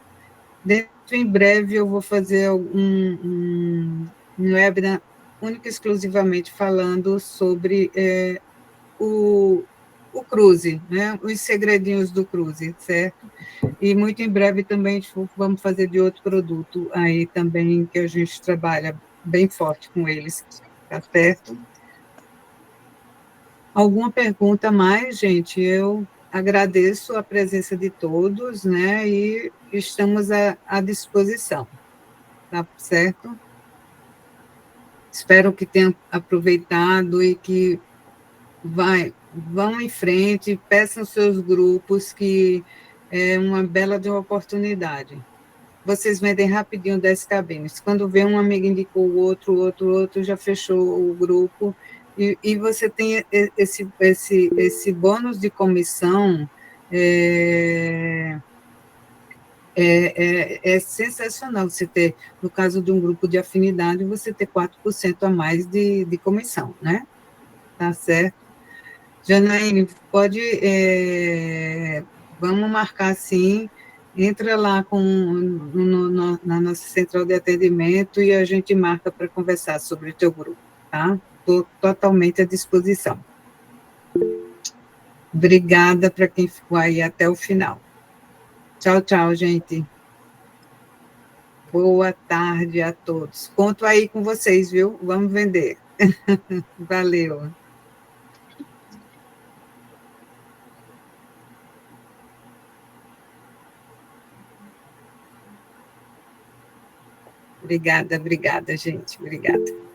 Dentro em breve eu vou fazer um webinar único e exclusivamente falando sobre o cruze, né? Os segredinhos do cruze, certo? E muito em breve também vamos fazer de outro produto aí também que a gente trabalha bem forte com eles, tá certo? Alguma pergunta mais, gente? Eu agradeço a presença de todos, né? E estamos à disposição, tá certo? Espero que tenham aproveitado e que vão em frente, peçam seus grupos, que é uma bela de uma oportunidade. Vocês vendem rapidinho 10 cabines. Quando vê um amigo indicou o outro, já fechou o grupo, e você tem esse bônus de comissão, é sensacional você ter, no caso de um grupo de afinidade, você ter 4% a mais de comissão, né? Tá certo? Janaíne, pode, vamos marcar sim, entra lá na nossa central de atendimento e a gente marca para conversar sobre o teu grupo, tá? Estou totalmente à disposição. Obrigada para quem ficou aí até o final. Tchau, tchau, gente. Boa tarde a todos. Conto aí com vocês, viu? Vamos vender. Valeu. Obrigada, gente. Obrigada.